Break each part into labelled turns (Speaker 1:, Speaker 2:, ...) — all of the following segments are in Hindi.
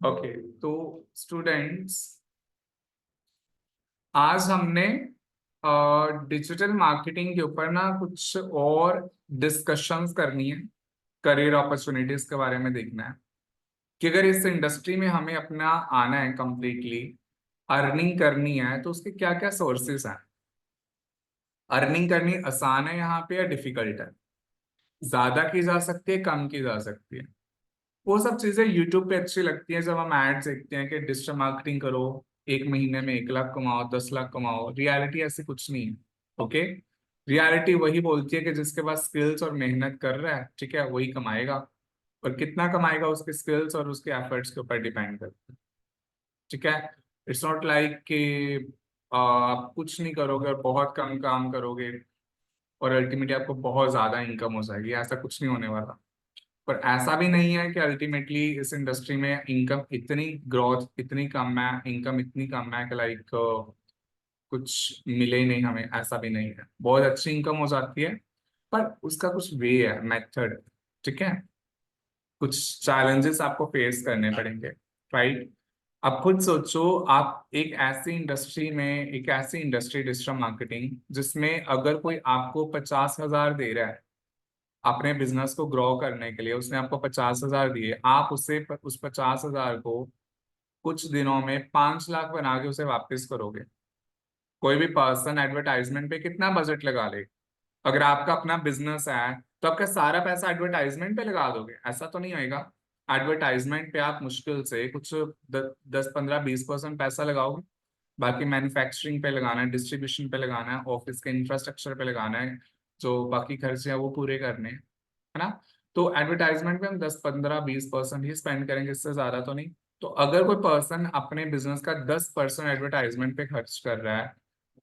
Speaker 1: ओके, तो स्टूडेंट्स, आज हमने डिजिटल मार्केटिंग के ऊपर ना कुछ और डिस्कशंस करनी है। करियर अपॉर्चुनिटीज के बारे में देखना है कि अगर इस इंडस्ट्री में हमें अपना आना है, कंप्लीटली अर्निंग करनी है, तो उसके क्या क्या सोर्सेस हैं। अर्निंग करनी आसान है यहाँ पे या डिफिकल्ट है? ज्यादा की जा सकती है, कम की जा सकती है? वो सब चीजें यूट्यूब पे अच्छी लगती हैं जब हम एड्स देखते हैं कि डिजिटल मार्केटिंग करो, 1 महीने में 1 लाख कमाओ, 10 लाख कमाओ। रियलिटी ऐसी कुछ नहीं है। ओके, रियलिटी वही बोलती है कि जिसके पास स्किल्स और मेहनत कर रहा है, ठीक है, वही कमाएगा। और कितना कमाएगा उसके स्किल्स और उसके एफर्ट्स के ऊपर डिपेंड करता है। ठीक है, इट्स नॉट लाइक कि आप कुछ नहीं करोगे और बहुत कम काम करोगे और अल्टीमेटली आपको बहुत ज्यादा इनकम हो जाएगी। ऐसा कुछ नहीं होने वाला। पर ऐसा भी नहीं है कि अल्टीमेटली इस इंडस्ट्री में इनकम इतनी, ग्रोथ इतनी कम है, इनकम इतनी कम है कि लाइक कुछ मिले ही नहीं हमें। ऐसा भी नहीं है, बहुत अच्छी इनकम हो जाती है, पर उसका कुछ वे है, मेथड। ठीक है, कुछ चैलेंजेस आपको फेस करने पड़ेंगे। राइट, अब खुद सोचो, आप एक ऐसी इंडस्ट्री में, एक ऐसी इंडस्ट्री डिजिटल मार्केटिंग, जिसमें अगर कोई आपको 50,000 दे रहा है अपने बिजनेस को ग्रो करने के लिए, उसने आपको 50,000 दिए, आप उसे उस 50,000 को कुछ दिनों में 5 लाख बना के उसे वापस करोगे। कोई भी पर्सन एडवर्टाइजमेंट पे कितना बजट लगा ले? अगर आपका अपना बिजनेस है तो आपका सारा पैसा एडवर्टाइजमेंट पे लगा दोगे? ऐसा तो नहीं होएगा। एडवर्टाइजमेंट पे आप मुश्किल से कुछ 10, 15, 20% पैसा लगाओगे। बाकी मैन्युफैक्चरिंग पे लगाना है, डिस्ट्रीब्यूशन पे लगाना है, ऑफिस के इंफ्रास्ट्रक्चर पे लगाना है, जो बाकी खर्चे हैं वो पूरे करने हैं, है ना? तो एडवर्टाइजमेंट पे हम 10, 15, 20% ही स्पेंड करेंगे, इससे ज्यादा तो नहीं। तो अगर कोई पर्सन अपने बिजनेस का 10% एडवर्टाइजमेंट पे खर्च कर रहा है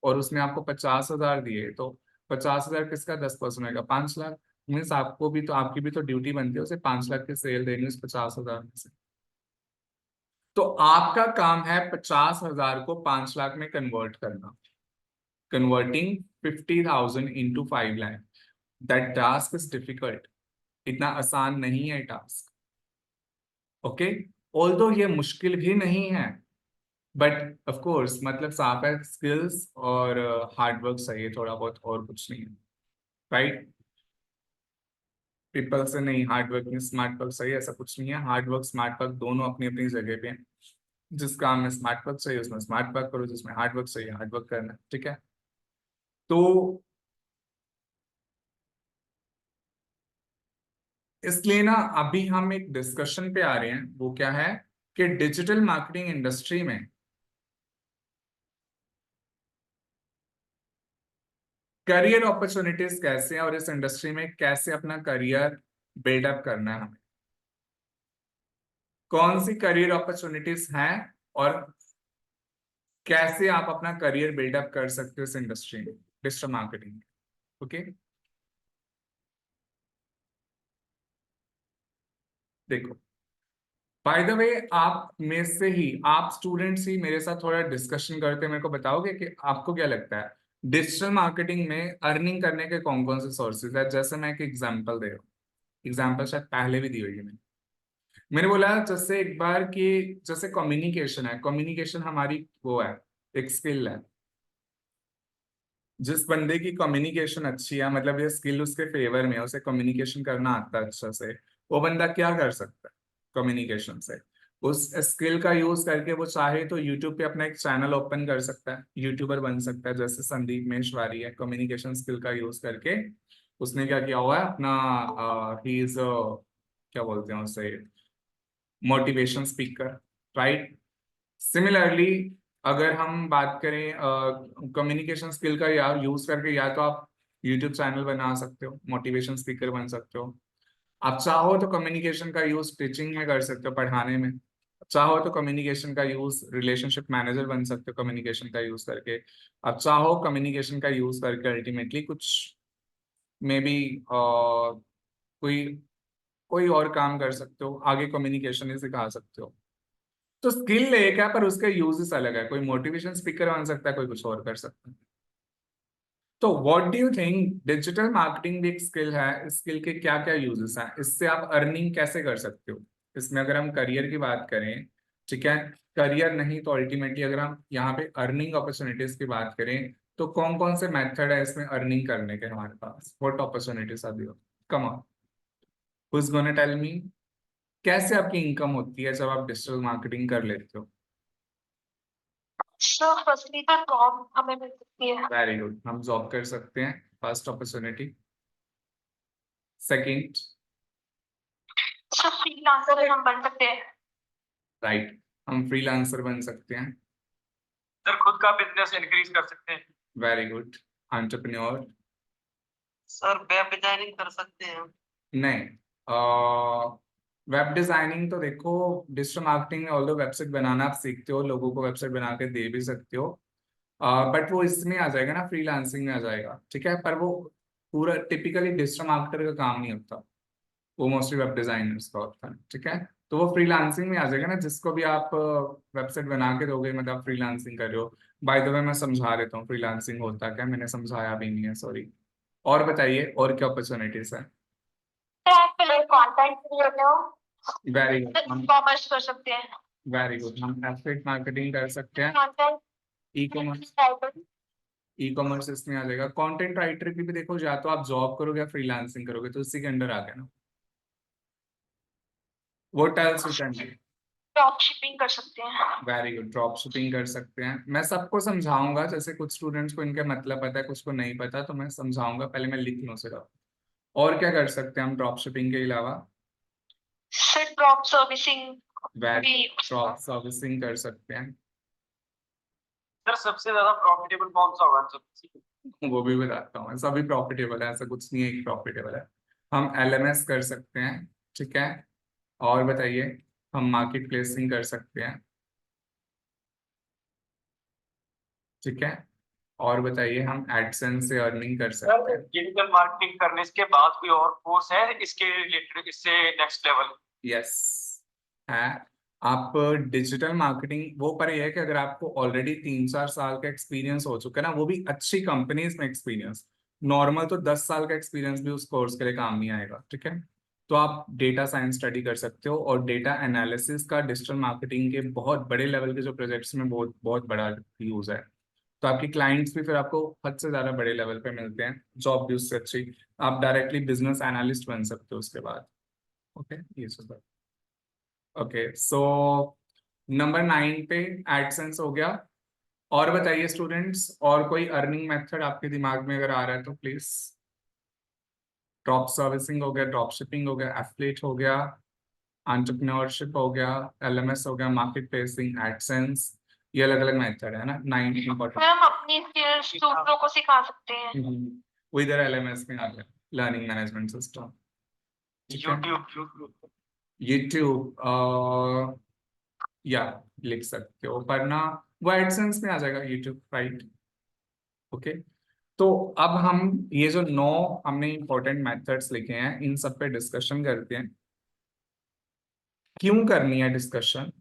Speaker 1: और उसने आपको 50,000 दिए, तो 50,000 किसका 10% होगा? 5 लाख। मीन्स आपको भी तो, आपकी भी तो ड्यूटी बनती है उसे 5 लाख की सेल देनी उस 50,000 में से। तो आपका काम है 50,000 को 5 लाख में कन्वर्ट करना। Converting 50,000 into 5 lakh, that task is difficult. इतना आसान नहीं है टास्क। ओके, ऑल्दो ये मुश्किल भी नहीं है, बट ऑफ कोर्स मतलब साफ है, स्किल्स और हार्डवर्क चाहिए थोड़ा बहुत, और कुछ नहीं है। राइट, पीपल से नहीं, हार्डवर्क में स्मार्ट वर्क चाहिए, ऐसा कुछ नहीं है। हार्डवर्क स्मार्ट वर्क दोनों अपनी अपनी जगह पे हैं। जिस काम में स्मार्ट वर्क चाहिए उसमें स्मार्ट वर्क करो, जिसमें हार्ड वर्क चाहिए हार्ड वर्क करना है। ठीक है, तो इसलिए ना अभी हम एक डिस्कशन पे आ रहे हैं, वो क्या है कि डिजिटल मार्केटिंग इंडस्ट्री में करियर अपॉर्चुनिटीज कैसे हैं और इस इंडस्ट्री में कैसे अपना करियर बिल्डअप करना है हमें। कौन सी करियर अपॉर्चुनिटीज हैं और कैसे आप अपना करियर बिल्डअप कर सकते हो इस इंडस्ट्री में, डिजिटल मार्केटिंग। ओके, देखो, बाय द वे, आप में से ही, आप स्टूडेंट्स ही मेरे साथ थोड़ा डिस्कशन करते, मेरे को बताओगे कि आपको क्या लगता है डिजिटल मार्केटिंग में अर्निंग करने के कौन कौन से सोर्सेज है। जैसे मैं एक एग्जांपल दे रहा हूँ, एग्जांपल शायद पहले भी दी हुई है मैंने बोला जैसे एक बार कि जैसे कम्युनिकेशन है, कम्युनिकेशन हमारी वो है, एक स्किल है। जिस बंदे की कम्युनिकेशन अच्छी है, मतलब ये स्किल उसके फेवर में है, उसे कम्युनिकेशन करना आता है अच्छा से, वो बंदा क्या कर सकता है कम्युनिकेशन से? उस स्किल का यूज करके वो चाहे तो यूट्यूब पे अपना एक चैनल ओपन कर सकता है, यूट्यूबर बन सकता है, जैसे संदीप मेशवारी है। कम्युनिकेशन स्किल का यूज करके उसने क्या किया हुआ है अपना, ही इज क्या बोलते हैं उसे, मोटिवेशन स्पीकर। राइट, सिमिलरली अगर हम बात करें कम्युनिकेशन स्किल का या यूज करके, या तो आप यूट्यूब चैनल बना सकते हो, मोटिवेशन स्पीकर बन सकते हो। आप चाहो तो कम्युनिकेशन का यूज टीचिंग में कर सकते हो, पढ़ाने में। चाहो तो कम्युनिकेशन का यूज रिलेशनशिप मैनेजर बन सकते हो कम्युनिकेशन का यूज करके। आप चाहो कम्युनिकेशन का यूज करके अल्टीमेटली कुछ, मे बी कोई कोई और काम कर सकते हो, आगे कम्युनिकेशन ही सिखा सकते हो। तो स्किल एक है पर उसके यूजेस अलग है। कोई मोटिवेशन स्पीकर बन सकता है, कोई कुछ और कर सकता है। तो what do you think, digital marketing भी एक स्किल है, इस स्किल के क्या क्या यूजेस हैं, इससे आप अर्निंग कैसे कर सकते हो? इसमें अगर हम करियर की बात करें ठीक है। करियर नहीं तो अल्टीमेटली अगर हम यहाँ पे अर्निंग अपॉर्चुनिटीज की बात करें तो कौन कौन से मेथड है इसमें अर्निंग करने के हमारे पास, what opportunities are there, come on, who is gonna tell me, कैसे आपकी इनकम होती है जब आप डिजिटल मार्केटिंग कर लेते हो?
Speaker 2: सर फर्स्टली तो जॉब हमें मिल सकती है।
Speaker 1: वेरी गुड, हम जॉब कर सकते हैं, first opportunity. Second,
Speaker 2: sir freelancer हम बन सकते हैं।
Speaker 1: राइट, हम फ्रीलांसर बन सकते हैं।
Speaker 2: सर खुद का बिजनेस इंक्रीज कर सकते हैं।
Speaker 1: Very good, entrepreneur.
Speaker 2: Sir web designing कर सकते हैं।
Speaker 1: नहीं, वेब डिजाइनिंग तो देखो, डिजिटल मार्केटिंग में ऑल्दो वेबसाइट बनाना आप सीखते हो, लोगों को वेबसाइट बना के दे भी सकते हो, बट वो इसमें आ जाएगा ना, फ्रीलांसिंग में आ जाएगा, ठीक है। पर वो पूरा टिपिकली डिजिटल मार्केटर का काम नहीं होता, वो मोस्टली वेब डिजाइनर्स का होता है, ठीक है। तो वो फ्रीलांसिंग में आ जाएगा ना, जिसको भी आप वेबसाइट बना के दोगे, मतलब फ्रीलांसिंग कर रहे हो। बाय द वे मैं समझा देता हूँ फ्रीलांसिंग होता क्या, मैंने समझाया भी नहीं है, सॉरी। और बताइए और क्या अपॉर्चुनिटीज है?
Speaker 2: कंटेंट क्रिएटर हो,
Speaker 1: वेरी गुड, हम
Speaker 2: कॉमर्स कर सकते हैं।
Speaker 1: वेरी गुड, हम एफिलिएट मार्केटिंग कर सकते हैं।
Speaker 2: Content
Speaker 1: e commerce, e commerce इसमें आ जाएगा। कंटेंट राइटर की भी देखो, या तो आप जॉब करोगे या फ्रीलांसिंग करोगे, तो इसी के अंडर आ गया ना। वो tells you can do.
Speaker 2: Drop shipping कर सकते हैं।
Speaker 1: वेरी गुड, ड्रॉप शिपिंग कर सकते हैं। मैं सबको समझाऊंगा, जैसे कुछ स्टूडेंट्स को इनका मतलब पता है, कुछ को नहीं पता, तो मैं समझाऊंगा, पहले मैं लिख लूँ सिर्फ। और क्या कर सकते हैं हम ड्रॉप शिपिंग के अलावा?
Speaker 2: सर ड्रॉप सर्विसिंग
Speaker 1: वेरी,
Speaker 2: भी।
Speaker 1: ड्रॉप सर्विसिंग कर सकते हैं।
Speaker 2: सर सबसे ज्यादा प्रॉफिटेबल कौन सा होगा सर?
Speaker 1: वो भी बताता हूँ, सभी प्रॉफिटेबल है, ऐसा कुछ नहीं है कि प्रॉफिटेबल है। हम एलएमएस कर सकते हैं, ठीक है। और बताइए, हम मार्केट प्लेसिंग कर सकते हैं, ठीक है। और बताइए, हम एडसेंस से अर्निंग कर सकते हैं।
Speaker 2: डिजिटल मार्केटिंग करने के बाद कोई और कोर्स है इसके रिलेटेड, इससे नेक्स्ट लेवल?
Speaker 1: यस, है। आप डिजिटल मार्केटिंग वो, पर यह है कि अगर आपको ऑलरेडी 3-4 साल का एक्सपीरियंस हो चुका है ना, वो भी अच्छी कंपनीज में एक्सपीरियंस, नॉर्मल तो 10 साल का एक्सपीरियंस भी उस कोर्स के लिए काम नहीं आएगा, ठीक है। तो आप डेटा साइंस स्टडी कर सकते हो, और डेटा एनालिसिस का डिजिटल मार्केटिंग के बहुत बड़े लेवल के जो प्रोजेक्ट्स में बहुत बहुत बड़ा यूज है। तो आपकी क्लाइंट्स भी फिर आपको हद से ज्यादा बड़े लेवल पे मिलते हैं, जॉब भी उससे अच्छी, आप डायरेक्टली बिजनेस एनालिस्ट बन सकते हो उसके बाद। ओके, ये सब। ओके, सो नंबर 9 पे एडसेंस हो गया। और बताइए स्टूडेंट्स, और कोई अर्निंग मेथड आपके दिमाग में अगर आ रहा है तो प्लीज। ड्रॉप सर्विसिंग हो गया, ड्रॉप शिपिंग हो गया, एफिलिएट हो गया, एंटरप्रेन्योरशिप हो गया, एलएमएस हो गया, मार्केट प्लेसिंग, एडसेंस, ये अलग अलग मेथड है ना, 9 इंपॉर्टेंट।
Speaker 2: हम अपनी स्किल्स दूसरों को सिखा सकते हैं।
Speaker 1: वो इधर एलएमएस में आ गया, लर्निंग मैनेजमेंट सिस्टम, ठीक है।
Speaker 2: यूट्यूब।
Speaker 1: यूट्यूब, या लिख सकते हो, पर ना वो एडसेंस में आ जाएगा, यूट्यूब, राइट। ओके, तो अब हम ये जो 9 हमने इंपॉर्टेंट मेथड्स लिखे हैं, इन सब पे डिस्कशन करते हैं। क्यों करनी है डिस्कशन?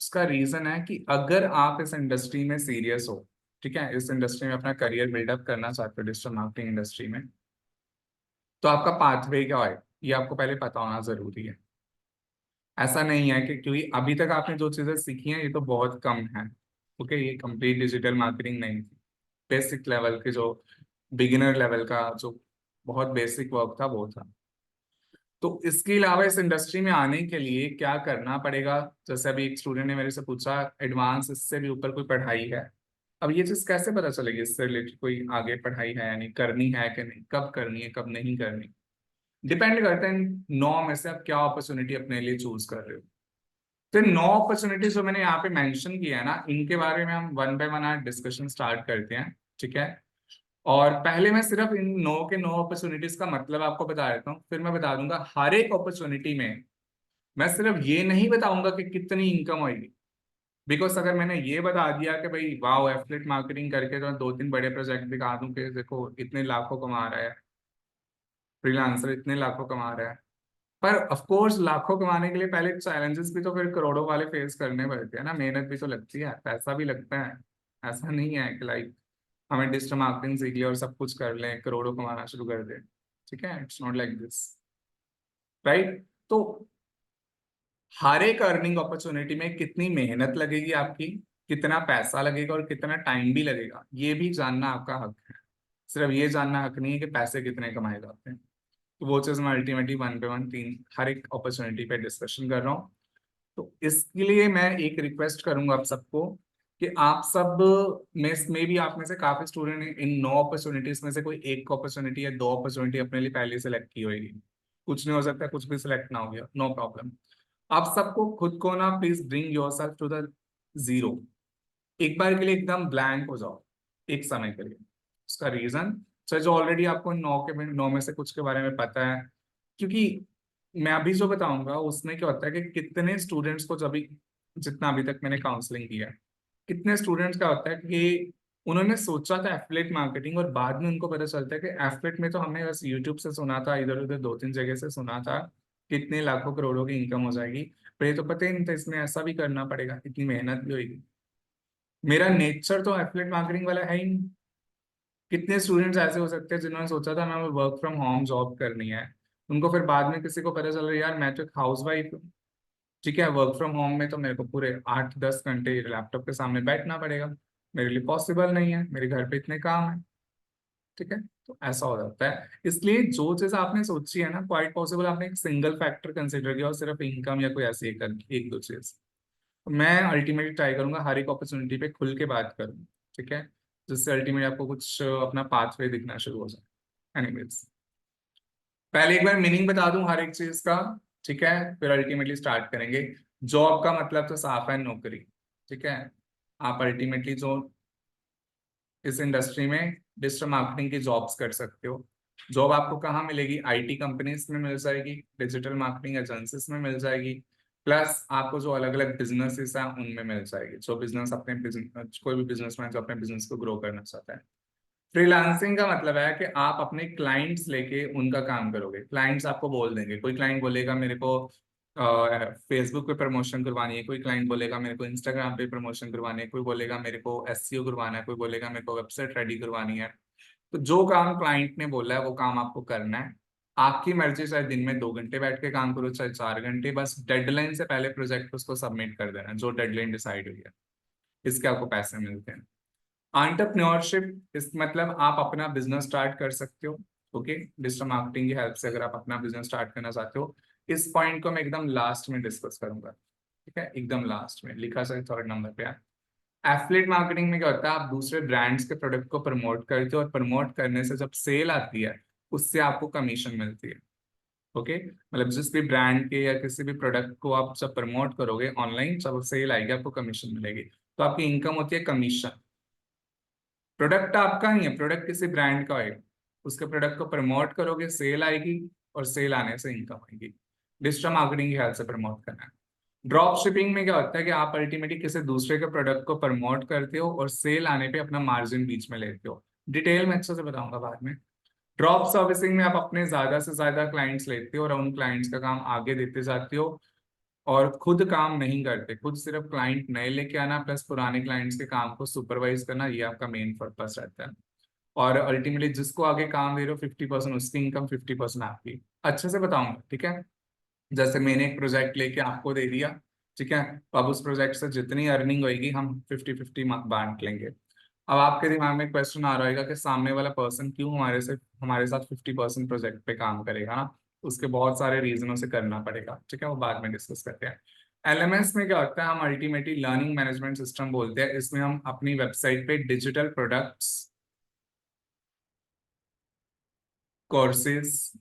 Speaker 1: उसका रीजन है कि अगर आप इस इंडस्ट्री में सीरियस हो, ठीक है, इस इंडस्ट्री में अपना करियर बिल्डअप करना चाहते हो, डिजिटल मार्केटिंग इंडस्ट्री में, तो आपका पाथवे क्या है, ये आपको पहले पता होना जरूरी है। ऐसा नहीं है कि क्योंकि अभी तक आपने जो चीजें सीखी हैं ये तो बहुत कम है, ओके, ये कंप्लीट डिजिटल मार्केटिंग नहीं थी। बेसिक लेवल के जो, बिगिनर लेवल का जो बहुत बेसिक वर्क था वो था। तो इसके अलावा इस इंडस्ट्री में आने के लिए क्या करना पड़ेगा? जैसे अभी एक स्टूडेंट ने मेरे से पूछा, एडवांस इससे भी ऊपर कोई पढ़ाई है? अब ये चीज कैसे पता चलेगी इससे रिलेटेड कोई आगे पढ़ाई है या नहीं, करनी है कि नहीं, कब करनी है कब नहीं करनी, डिपेंड करता है 9 में से आप क्या अपॉर्चुनिटी अपने लिए चूज कर रहे हो। तो 9 अपॉर्चुनिटीज जो मैंने यहाँ पे मेंशन किया है ना, इनके बारे में हम वन बाय वन आज डिस्कशन स्टार्ट करते हैं, ठीक है। और पहले मैं सिर्फ इन 9 अपॉर्चुनिटीज का मतलब आपको बता देता हूँ, फिर मैं बता दूंगा हर एक अपॉर्चुनिटी में मैं सिर्फ ये नहीं बताऊंगा कि कितनी इनकम होगी। बिकॉज अगर मैंने ये बता दिया कि भाई वाओ, एफिलिएट मार्केटिंग करके तो 2-3 बड़े प्रोजेक्ट दिखा दूं कि देखो इतने लाखों कमा रहा है, फ्रीलांसर इतने लाखों कमा रहा है, पर ऑफ कोर्स लाखों कमाने के लिए पहले चैलेंजेस भी तो फिर करोड़ों वाले फेस करने पड़ते हैं ना, मेहनत भी तो लगती है, पैसा भी लगता है। ऐसा नहीं है कि लाइक हमें डिजिटल मार्केटिंग सीख लिया और सब कुछ कर लें, करोड़ों कमाना शुरू कर दें, ठीक है, it's not like this, right. तो हर एक अर्निंग अपॉर्चुनिटी में कितनी मेहनत लगेगी आपकी, कितना पैसा लगेगा और कितना टाइम भी लगेगा, ये भी जानना आपका हक है। सिर्फ ये जानना हक नहीं है कि पैसे कितने कमाए जाते हैं। तो वो चीज मैं अल्टीमेटली वन पे वन तीन हर एक अपॉर्चुनिटी पे डिस्कशन कर रहा हूँ। तो इसके लिए मैं एक रिक्वेस्ट करूंगा आप सबको कि आप सब में भी आप में से काफी स्टूडेंट इन 9 अपॉर्चुनिटीज में से कोई एक अपॉर्चुनिटी या 2 अपॉर्चुनिटी अपने लिए पहले सेलेक्ट की होगी। कुछ नहीं हो सकता, कुछ भी सिलेक्ट ना हो गया, नो प्रॉब्लम। आप सबको खुद को ना please bring yourself to the zero. एक बार के लिए एकदम ब्लैंक हो जाओ एक समय के लिए। उसका रीजन सर जो ऑलरेडी आपको 9 में से कुछ के बारे में पता है, क्योंकि मैं अभी जो बताऊंगा उसमें क्या होता है कि कितने स्टूडेंट्स को जब भी जितना अभी तक मैंने काउंसलिंग किया है, कितने स्टूडेंट्स का होता है कि उन्होंने सोचा था एफिलिएट मार्केटिंग और बाद में उनको पता चलता है कि एफिलिएट में तो हमने बस यूट्यूब से सुना था, इधर उधर 2-3 जगह से सुना था कितने लाखों करोड़ों की इनकम हो जाएगी, पर ये तो पता ही नहीं था इसमें ऐसा भी करना पड़ेगा, इतनी मेहनत भी होगी। मेरा नेचर तो एफिलिएट मार्केटिंग वाला है ही नहीं। कितने स्टूडेंट्स ऐसे हो सकते हैं जिन्होंने सोचा था मैं वर्क फ्रॉम होम जॉब करनी है, उनको फिर बाद में किसी को पता चल रहा है यार मैं तो एक हाउस वाइफ हूँ। ठीक है, वर्क फ्रॉम होम में तो मेरे को पूरे 8-10 घंटे लैपटॉप के सामने बैठना पड़ेगा, मेरे लिए पॉसिबल नहीं है, मेरे घर पे इतने काम है। ठीक है, तो ऐसा हो जाता है। इसलिए जो चीज आपने सोची है ना, क्वाइट पॉसिबल आपने एक सिंगल फैक्टर कंसिडर किया और सिर्फ इनकम या कोई ऐसी एक दो चीज। मैं अल्टीमेटली ट्राई करूंगा हर एक अपॉर्चुनिटी पे खुल के बात करूँ। ठीक है, जिससे अल्टीमेटली आपको कुछ अपना पाथवे दिखना शुरू हो जाए। एनीवेज, पहले एक बार मीनिंग बता दूं हर एक चीज का। ठीक है, फिर अल्टीमेटली स्टार्ट करेंगे। जॉब का मतलब तो साफ है, नौकरी। ठीक है, आप अल्टीमेटली जो इस इंडस्ट्री में डिजिटल मार्केटिंग की जॉब्स कर सकते हो। जॉब आपको कहाँ मिलेगी? आईटी कंपनीज में मिल जाएगी, डिजिटल मार्केटिंग एजेंसीज में मिल जाएगी, प्लस आपको जो अलग अलग बिजनेसेस हैं उनमें मिल जाएगी। जो बिजनेस अपने बिजनेस, कोई भी बिजनेसमैन जो अपने बिजनेस को ग्रो करना चाहता है। फ्रीलांसिंग का मतलब है कि आप अपने क्लाइंट्स लेके उनका काम करोगे। क्लाइंट्स आपको बोल देंगे, कोई क्लाइंट बोलेगा मेरे को फेसबुक पे प्रमोशन करवानी है, कोई क्लाइंट बोलेगा मेरे को इंस्टाग्राम पे प्रमोशन करवानी है, कोई बोलेगा मेरे को एसईओ करवाना है, कोई बोलेगा मेरे को वेबसाइट रेडी करवानी है। तो जो काम क्लाइंट ने बोला है वो काम आपको करना है। आपकी मर्जी, चाहे दिन में 2 घंटे बैठ के काम करो, चाहे 4 घंटे, बस डेडलाइन से पहले प्रोजेक्ट उसको सबमिट कर देना, जो डेडलाइन डिसाइड हुई है। इसके आपको पैसे मिलते हैं। एंटरप्रेन्योरशिप इस मतलब आप अपना बिजनेस स्टार्ट कर सकते हो। ओके, डिजिटल मार्केटिंग की हेल्प से अगर आप अपना बिजनेस स्टार्ट करना चाहते हो। इस पॉइंट को मैं एकदम लास्ट में डिस्कस करूंगा। ठीक है, एकदम लास्ट में लिखा है 3rd नंबर पे है। एफिलिएट मार्केटिंग में क्या होता है, आप दूसरे ब्रांड्स के प्रोडक्ट को प्रमोट करते हो और प्रमोट करने से जब सेल आती है उससे आपको कमीशन मिलती है। ओके, मतलब जिस भी ब्रांड के या किसी भी प्रोडक्ट को आप जब प्रमोट करोगे ऑनलाइन, जब सेल आएगी आपको कमीशन मिलेगी। तो आपकी इनकम होती है कमीशन। प्रोडक्ट आपका नहीं है, प्रोडक्ट किसी ब्रांड का है। उसके प्रोडक्ट को प्रमोट करोगे, सेल आएगी, और सेल आने से इनकम आएगी। डिजिटल मार्केटिंग की हेल्प से प्रमोट करना है। ड्रॉप शिपिंग में क्या होता है कि आप अल्टीमेटली किसी दूसरे के प्रोडक्ट को प्रमोट करते हो और सेल आने पे अपना मार्जिन बीच में लेते हो। डिटेल में अच्छे से बताऊंगा बाद में। ड्रॉप सर्विसिंग में आप अपने ज्यादा से ज्यादा क्लाइंट्स लेते हो और उन क्लाइंट्स का काम आगे देते जाते हो, और खुद काम नहीं करते। खुद सिर्फ क्लाइंट नए लेके आना प्लस पुराने क्लाइंट्स के काम को सुपरवाइज करना, ये आपका मेन पर्पस रहता है। और अल्टीमेटली जिसको आगे काम दे रहे हो 50% उसकी इनकम, 50% आपकी। अच्छे से बताऊंगा, ठीक है। जैसे मैंने एक प्रोजेक्ट लेके आपको दे दिया, ठीक है, तो अब उस प्रोजेक्ट से जितनी अर्निंग होगी हम 50-50 बांट लेंगे। अब आपके दिमाग में क्वेश्चन आ रहा होगा कि सामने वाला पर्सन क्यों हमारे साथ 50% प्रोजेक्ट पे काम करेगा ना। उसके बहुत सारे रीजनों से करना पड़ेगा, ठीक है, वो बाद में डिस्कस करते हैं। एलएमएस में क्या होता है, हम अल्टीमेटली लर्निंग मैनेजमेंट सिस्टम बोलते हैं। इसमें हम अपनी वेबसाइट पे डिजिटल प्रोडक्ट्स, कोर्सेज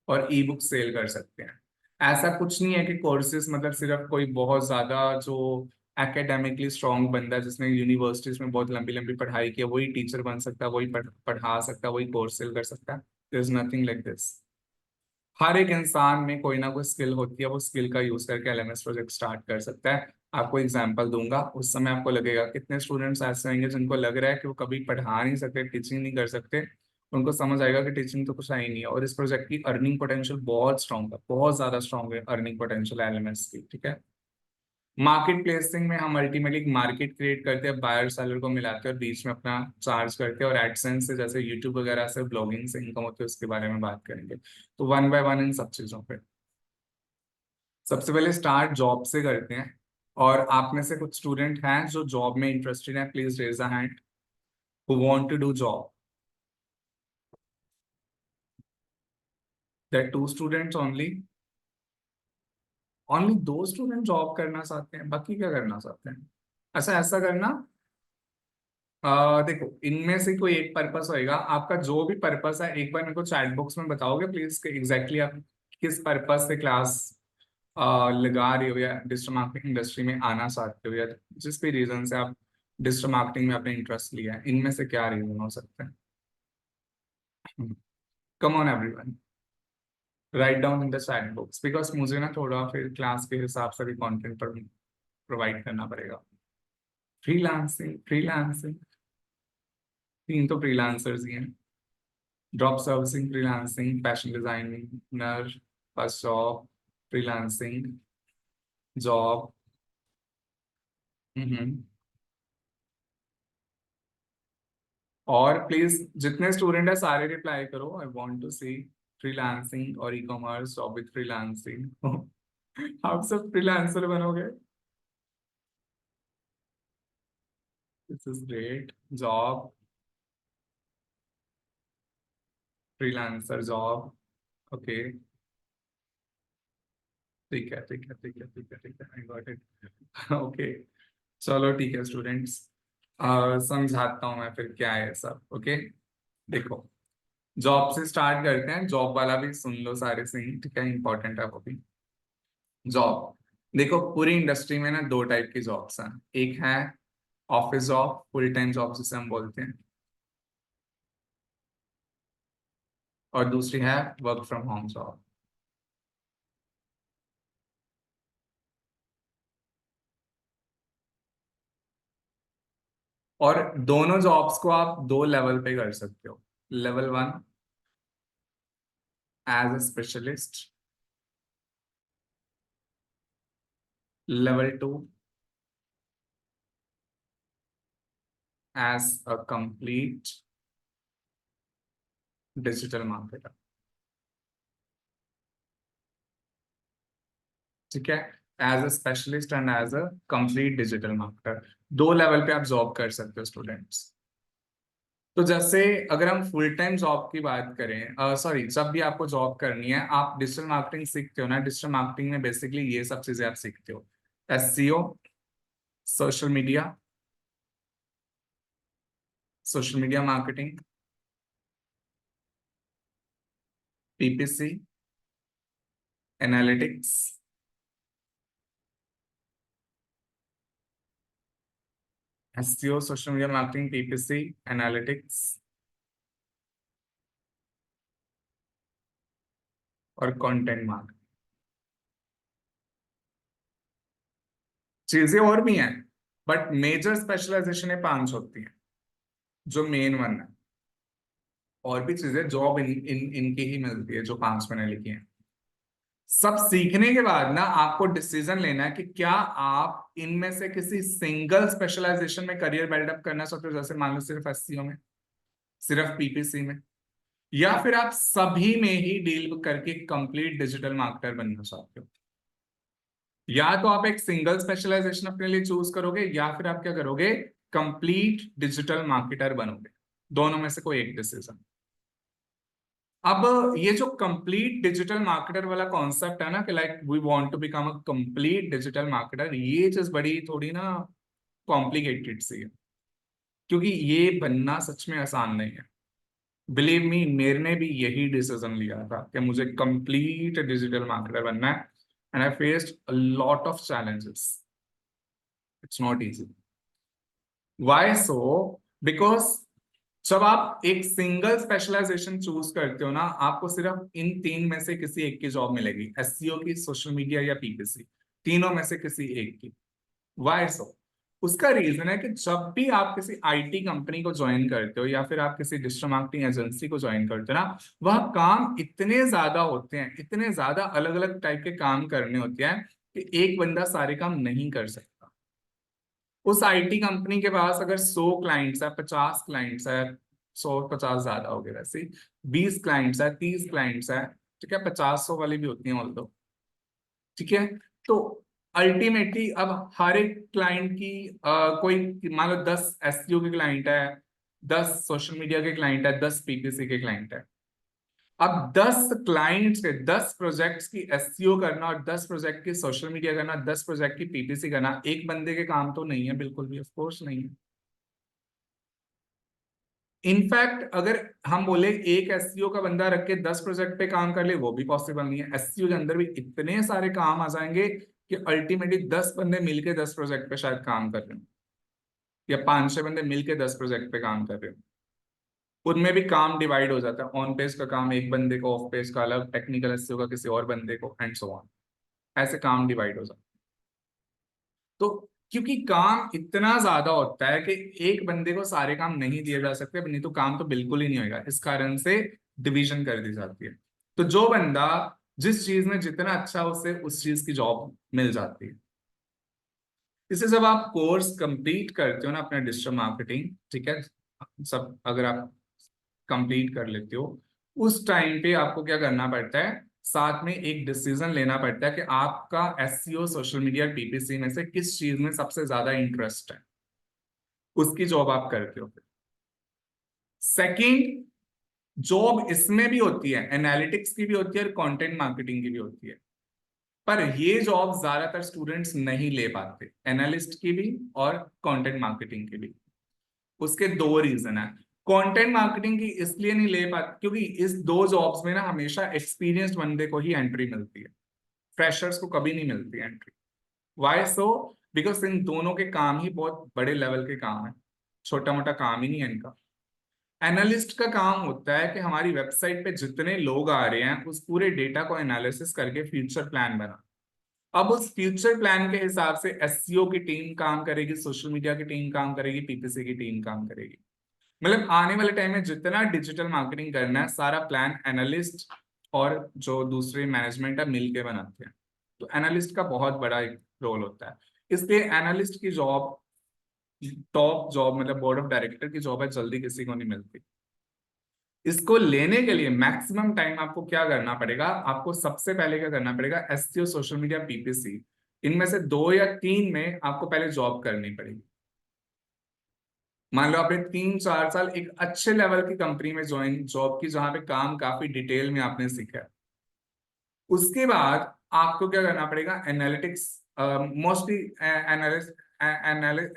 Speaker 1: और ई बुक सेल कर सकते हैं। ऐसा कुछ नहीं है कि कोर्सेज मतलब सिर्फ कोई बहुत ज्यादा जो एकेडमिकली स्ट्रांग बंदा है जिसने यूनिवर्सिटीज में बहुत लंबी लंबी पढ़ाई की है वही टीचर बन सकता है, वही पढ़ा सकता है, वही कोर्स सेल कर सकता है। There is nothing like this. हर एक इंसान में कोई ना कोई स्किल होती है, वो स्किल का यूज करके एलएमएस प्रोजेक्ट स्टार्ट कर सकता है। आपको एग्जांपल दूंगा, उस समय आपको लगेगा कितने स्टूडेंट्स ऐसे होंगे जिनको लग रहा है कि वो कभी पढ़ा नहीं सकते, टीचिंग नहीं कर सकते। उनको समझ आएगा कि टीचिंग तो कुछ है ही नहीं है, और इस प्रोजेक्ट की अर्निंग पोटेंशियल बहुत स्ट्रांग है, बहुत ज्यादा स्ट्रांग है अर्निंग पोटेंशियल एलएमएस की। ठीक है, मार्केट प्लेसिंग में हम अल्टीमेटली एक मार्केट क्रिएट करते हैं, बायर सेलर को मिलाते हैं और बीच में अपना चार्ज करते हैं, और एडसेंस से जैसे यूट्यूब वगैरह से ब्लॉगिंग से इनकम होती है उसके बारे में बात करेंगे। तो वन बाय वन इन सब चीजों पे। सबसे पहले स्टार्ट जॉब से करते हैं, और आप में से कुछ स्टूडेंट हैं जो जॉब में इंटरेस्टेड हैं, please raise a hand who want to do job. There 2 students only. Only 2 student job करना चाहते हैं, बाकी क्या करना चाहते हैं? अच्छा, ऐसा करना, देखो इनमें से कोई एक पर्पस होएगा आपका, जो भी पर्पस है एक बार मेरे को चैट बॉक्स में बताओगे प्लीज कि एग्जैक्टली आप किस पर्पस से क्लास लगा रहे हो, या डिजिटल मार्केटिंग इंडस्ट्री में आना चाहते हो, या जिस भी रीजन से आप डिजिटल मार्केटिंग में अपने इंटरेस्ट लिया है, इनमें से क्या रीजन हो सकते हैं? Come on everyone, write down in the chat box, because मुझे ना थोड़ा फिर क्लास के हिसाब से भी कंटेंट प्रोवाइड करना पड़ेगा। फ्रीलांसिंग, फ्रीलांसिंग, 3 तो फ्रीलांसर्स ही हैं। Drop servicing, freelancing, fashion designer, first job, freelancing, job. और प्लीज जितने स्टूडेंट है सारे रिप्लाई करो, I want to see freelancing और e commerce job with freelancing. आप सब फ्रीलांसर बनोगे, this is great. Job, freelancer, job, okay, ठीक है ठीक है ठीक है ठीक है ठीक है, आई गॉट इट। ओके, चलो ठीक है स्टूडेंट्स, समझाता हूँ मैं फिर क्या है सब। ओके, देखो जॉब से स्टार्ट करते हैं, जॉब वाला भी सुन लो सारे से ही, ठीक है, इंपॉर्टेंट है वो भी। जॉब, देखो पूरी इंडस्ट्री में ना 2 टाइप की जॉब्स हैं। एक है office job, full time job जिसे हम बोलते हैं, और दूसरी है वर्क फ्रॉम होम जॉब। और दोनों जॉब्स को आप 2 लेवल पे कर सकते हो। Level 1 as a specialist, level 2 as a complete digital marketer, ठीक है, as a specialist and as a complete digital marketer. 2 level पे आप जॉब कर सकते हो स्टूडेंट्स। तो जैसे अगर हम फुल टाइम जॉब की बात करें, सॉरी, जब भी आपको जॉब करनी है आप डिजिटल मार्केटिंग सीखते हो ना, डिजिटल मार्केटिंग में बेसिकली ये सब चीजें आप सीखते हो। SEO, social media, social media marketing, PPC, analytics, SEO, social media marketing, PPC, analytics और कंटेंट मार्केटिंग। चीजें और भी हैं, बट मेजर स्पेशलाइजेशन है 5 होती है, जो मेन वन है। और भी चीजें जॉब इनकी ही मिलती है जो 5 मैंने लिखी है। सब सीखने के बाद ना आपको डिसीजन लेना है कि क्या आप इनमें से किसी सिंगल स्पेशलाइजेशन में करियर बिल्डअप करना चाहते हो, जैसे मान लो सिर्फ एसईओ में, सिर्फ पीपीसी में, या फिर आप सभी में ही डील करके कंप्लीट डिजिटल मार्केटर बनना चाहते हो। या तो आप एक सिंगल स्पेशलाइजेशन अपने लिए चूज करोगे, या फिर आप क्या करोगे, कंप्लीट डिजिटल मार्केटर बनोगे। दोनों में से कोई एक डिसीजन। अब ये जो कंप्लीट डिजिटल मार्केटर वाला कॉन्सेप्ट है ना, कि like we want to become a complete digital marketer, ये चीज बड़ी थोड़ी ना कॉम्प्लिकेटेड सी है, क्योंकि ये बनना सच में आसान नहीं है। बिलीव मी, मेरे ने भी यही डिसीजन लिया था कि मुझे कंप्लीट डिजिटल मार्केटर बनना है, and I faced a lot of challenges, it's not easy. Why so? Because जब आप एक सिंगल स्पेशलाइजेशन चूज करते हो ना, आपको सिर्फ इन 3 में से किसी एक की जॉब मिलेगी, एसईओ की, सोशल मीडिया या पीपीसी, तीनों में से किसी एक की। Why so? उसका रीजन है कि जब भी आप किसी आईटी कंपनी को ज्वाइन करते हो, या फिर आप किसी डिजिटल मार्केटिंग एजेंसी को ज्वाइन करते हो ना, वह काम इतने ज्यादा होते हैं, इतने ज्यादा अलग अलग टाइप के काम करने होते हैं कि एक बंदा सारे काम नहीं कर सकता। उस आईटी कंपनी के पास अगर 100 क्लाइंट्स है, 50 क्लाइंट्स है, 100-50 ज्यादा हो गए वैसे, 20 क्लाइंट्स है, 30 क्लाइंट्स है, ठीक है, 50-100 वाली भी होती है ऑल्दो, ठीक है। तो अल्टीमेटली अब हर एक क्लाइंट की कोई मान लो 10 एसईओ के क्लाइंट है, 10 सोशल मीडिया के क्लाइंट है, 10 पीपीसी के क्लाइंट है। अब 10 क्लाइंट्स के 10 प्रोजेक्ट्स की एसईओ करना और 10 प्रोजेक्ट की सोशल मीडिया करना, 10 प्रोजेक्ट की पीपीसी करना एक बंदे के काम तो नहीं है, बिल्कुल भी, ऑफ कोर्स नहीं है। इनफैक्ट अगर हम बोले एक एसईओ का बंदा रख के 10 प्रोजेक्ट पे काम कर ले, वो भी पॉसिबल नहीं है। एसईओ के अंदर भी इतने सारे काम आ जाएंगे कि अल्टीमेटली 10 बंदे मिलके 10 प्रोजेक्ट पे शायद काम कर रहे हो, या 5-6 बंदे मिलके 10 प्रोजेक्ट पे काम कर रहे हो। उनमें भी काम डिवाइड हो जाता है, ऑन पेज का काम एक बंदे को, ऑफ पेज का अलग, टेक्निकल एसईओ का किसी और बंदे को, एंड सो ऑन। ऐसे काम डिवाइड हो जाता है। तो क्योंकि काम इतना ज्यादा होता है कि एक बंदे को सारे काम नहीं दिए जा सकते, नहीं तो काम तो बिल्कुल ही नहीं होगा, इस कारण से डिवीजन कर दी जाती है। तो जो बंदा जिस चीज में जितना अच्छा, उसे उस चीज की जॉब मिल जाती है। इसे जब आप कोर्स कंप्लीट करते हो ना अपना डिजिटल मार्केटिंग, ठीक है, सब अगर आप कंप्लीट कर लेते हो, उस टाइम पे आपको क्या करना पड़ता है, साथ में एक डिसीजन लेना पड़ता है कि आपका एसईओ, सोशल मीडिया, पीपीसी में से किस चीज में सबसे ज्यादा इंटरेस्ट है, उसकी जॉब आप करते हो। सेकंड, जॉब इसमें भी होती है, एनालिटिक्स की भी होती है और कंटेंट मार्केटिंग की भी होती है, पर ये जॉब ज्यादातर स्टूडेंट्स नहीं ले पाते, एनालिस्ट की भी और कंटेंट मार्केटिंग की भी। उसके दो रीजन है। कंटेंट मार्केटिंग की इसलिए नहीं ले पाते क्योंकि इस दो जॉब्स में ना हमेशा एक्सपीरियंस्ड बंदे को ही एंट्री मिलती है, फ्रेशर्स को कभी नहीं मिलती एंट्री। Why so? बिकॉज इन दोनों के काम ही बहुत बड़े लेवल के काम है, छोटा मोटा काम ही नहीं है इनका। एनालिस्ट का काम होता है कि हमारी वेबसाइट पे जितने लोग आ रहे हैं उस पूरे डेटा को एनालिसिस करके फ्यूचर प्लान बना। अब उस फ्यूचर प्लान के हिसाब से एसईओ की टीम काम करेगी, सोशल मीडिया की टीम काम करेगी, पीपीसी की टीम काम करेगी। मतलब आने वाले टाइम में जितना डिजिटल मार्केटिंग करना है, सारा प्लान एनालिस्ट और जो दूसरे मैनेजमेंट है मिलके बनाते हैं। तो एनालिस्ट का बहुत बड़ा एक रोल होता है। इसलिए एनालिस्ट की जॉब टॉप जॉब, मतलब बोर्ड ऑफ डायरेक्टर की जॉब है, जल्दी किसी को नहीं मिलती। इसको लेने के लिए मैक्सिमम टाइम आपको क्या करना पड़ेगा, आपको सबसे पहले क्या करना पड़ेगा, एसईओ, सोशल मीडिया, पीपीसी, इनमें से 2 या 3 में आपको पहले जॉब करनी पड़ेगी। मान लो आपने 3-4 साल एक अच्छे लेवल की कंपनी में ज्वाइन जॉब की, जहां पे काम काफी डिटेल में आपने सीखा है। उसके बाद आपको क्या करना पड़ेगा, एनालिटिक्स, मोस्टली एनालिस्ट,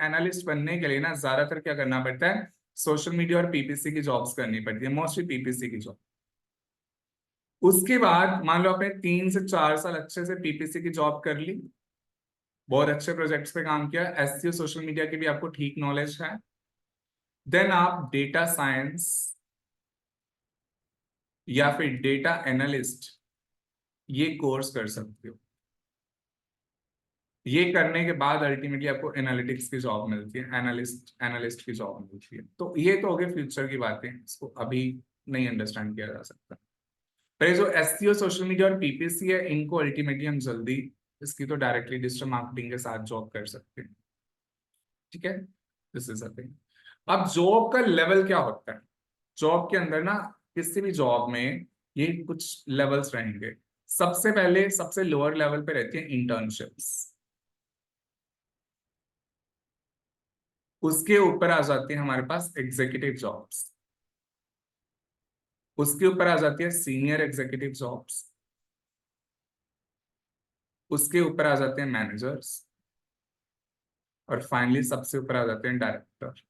Speaker 1: एनालिस्ट बनने के लिए ना ज्यादातर क्या करना पड़ता है, सोशल मीडिया और पीपीसी की जॉब्स करनी पड़ती है, मोस्टली पीपीसी की जॉब। उसके बाद मान लो आपने 3 से 4 साल अच्छे से पीपीसी की जॉब कर ली, बहुत अच्छे प्रोजेक्ट्स पे काम किया, एसईओ, सोशल मीडिया की भी आपको ठीक नॉलेज है, देन आप डेटा साइंस या फिर डेटा एनालिस्ट ये कोर्स कर सकते हो। ये करने के बाद अल्टीमेटली आपको एनालिटिक्स की जॉब मिलती है, एनालिस्ट एनालिस्ट की जॉब मिलती है। तो ये तो हो गए फ्यूचर की बातें, इसको अभी नहीं अंडरस्टैंड किया जा सकता। पर ये जो एसईओ, सोशल मीडिया और पीपीसी है, इनको अल्टीमेटली हम जल्दी, इसकी तो डायरेक्टली डिजिटल मार्केटिंग के साथ जॉब कर सकते हैं। ठीक है, दिस इज अ थिंग। अब जॉब का लेवल क्या होता है, जॉब के अंदर ना, किसी भी जॉब में ये कुछ लेवल्स रहेंगे। सबसे पहले सबसे लोअर लेवल पे रहती है इंटर्नशिप्स, उसके ऊपर आ जाती है हमारे पास एग्जीक्यूटिव जॉब्स, उसके ऊपर आ जाती है सीनियर एग्जीक्यूटिव जॉब्स, उसके ऊपर आ जाते हैं मैनेजर्स, और फाइनली सबसे ऊपर आ जाते हैं डायरेक्टर।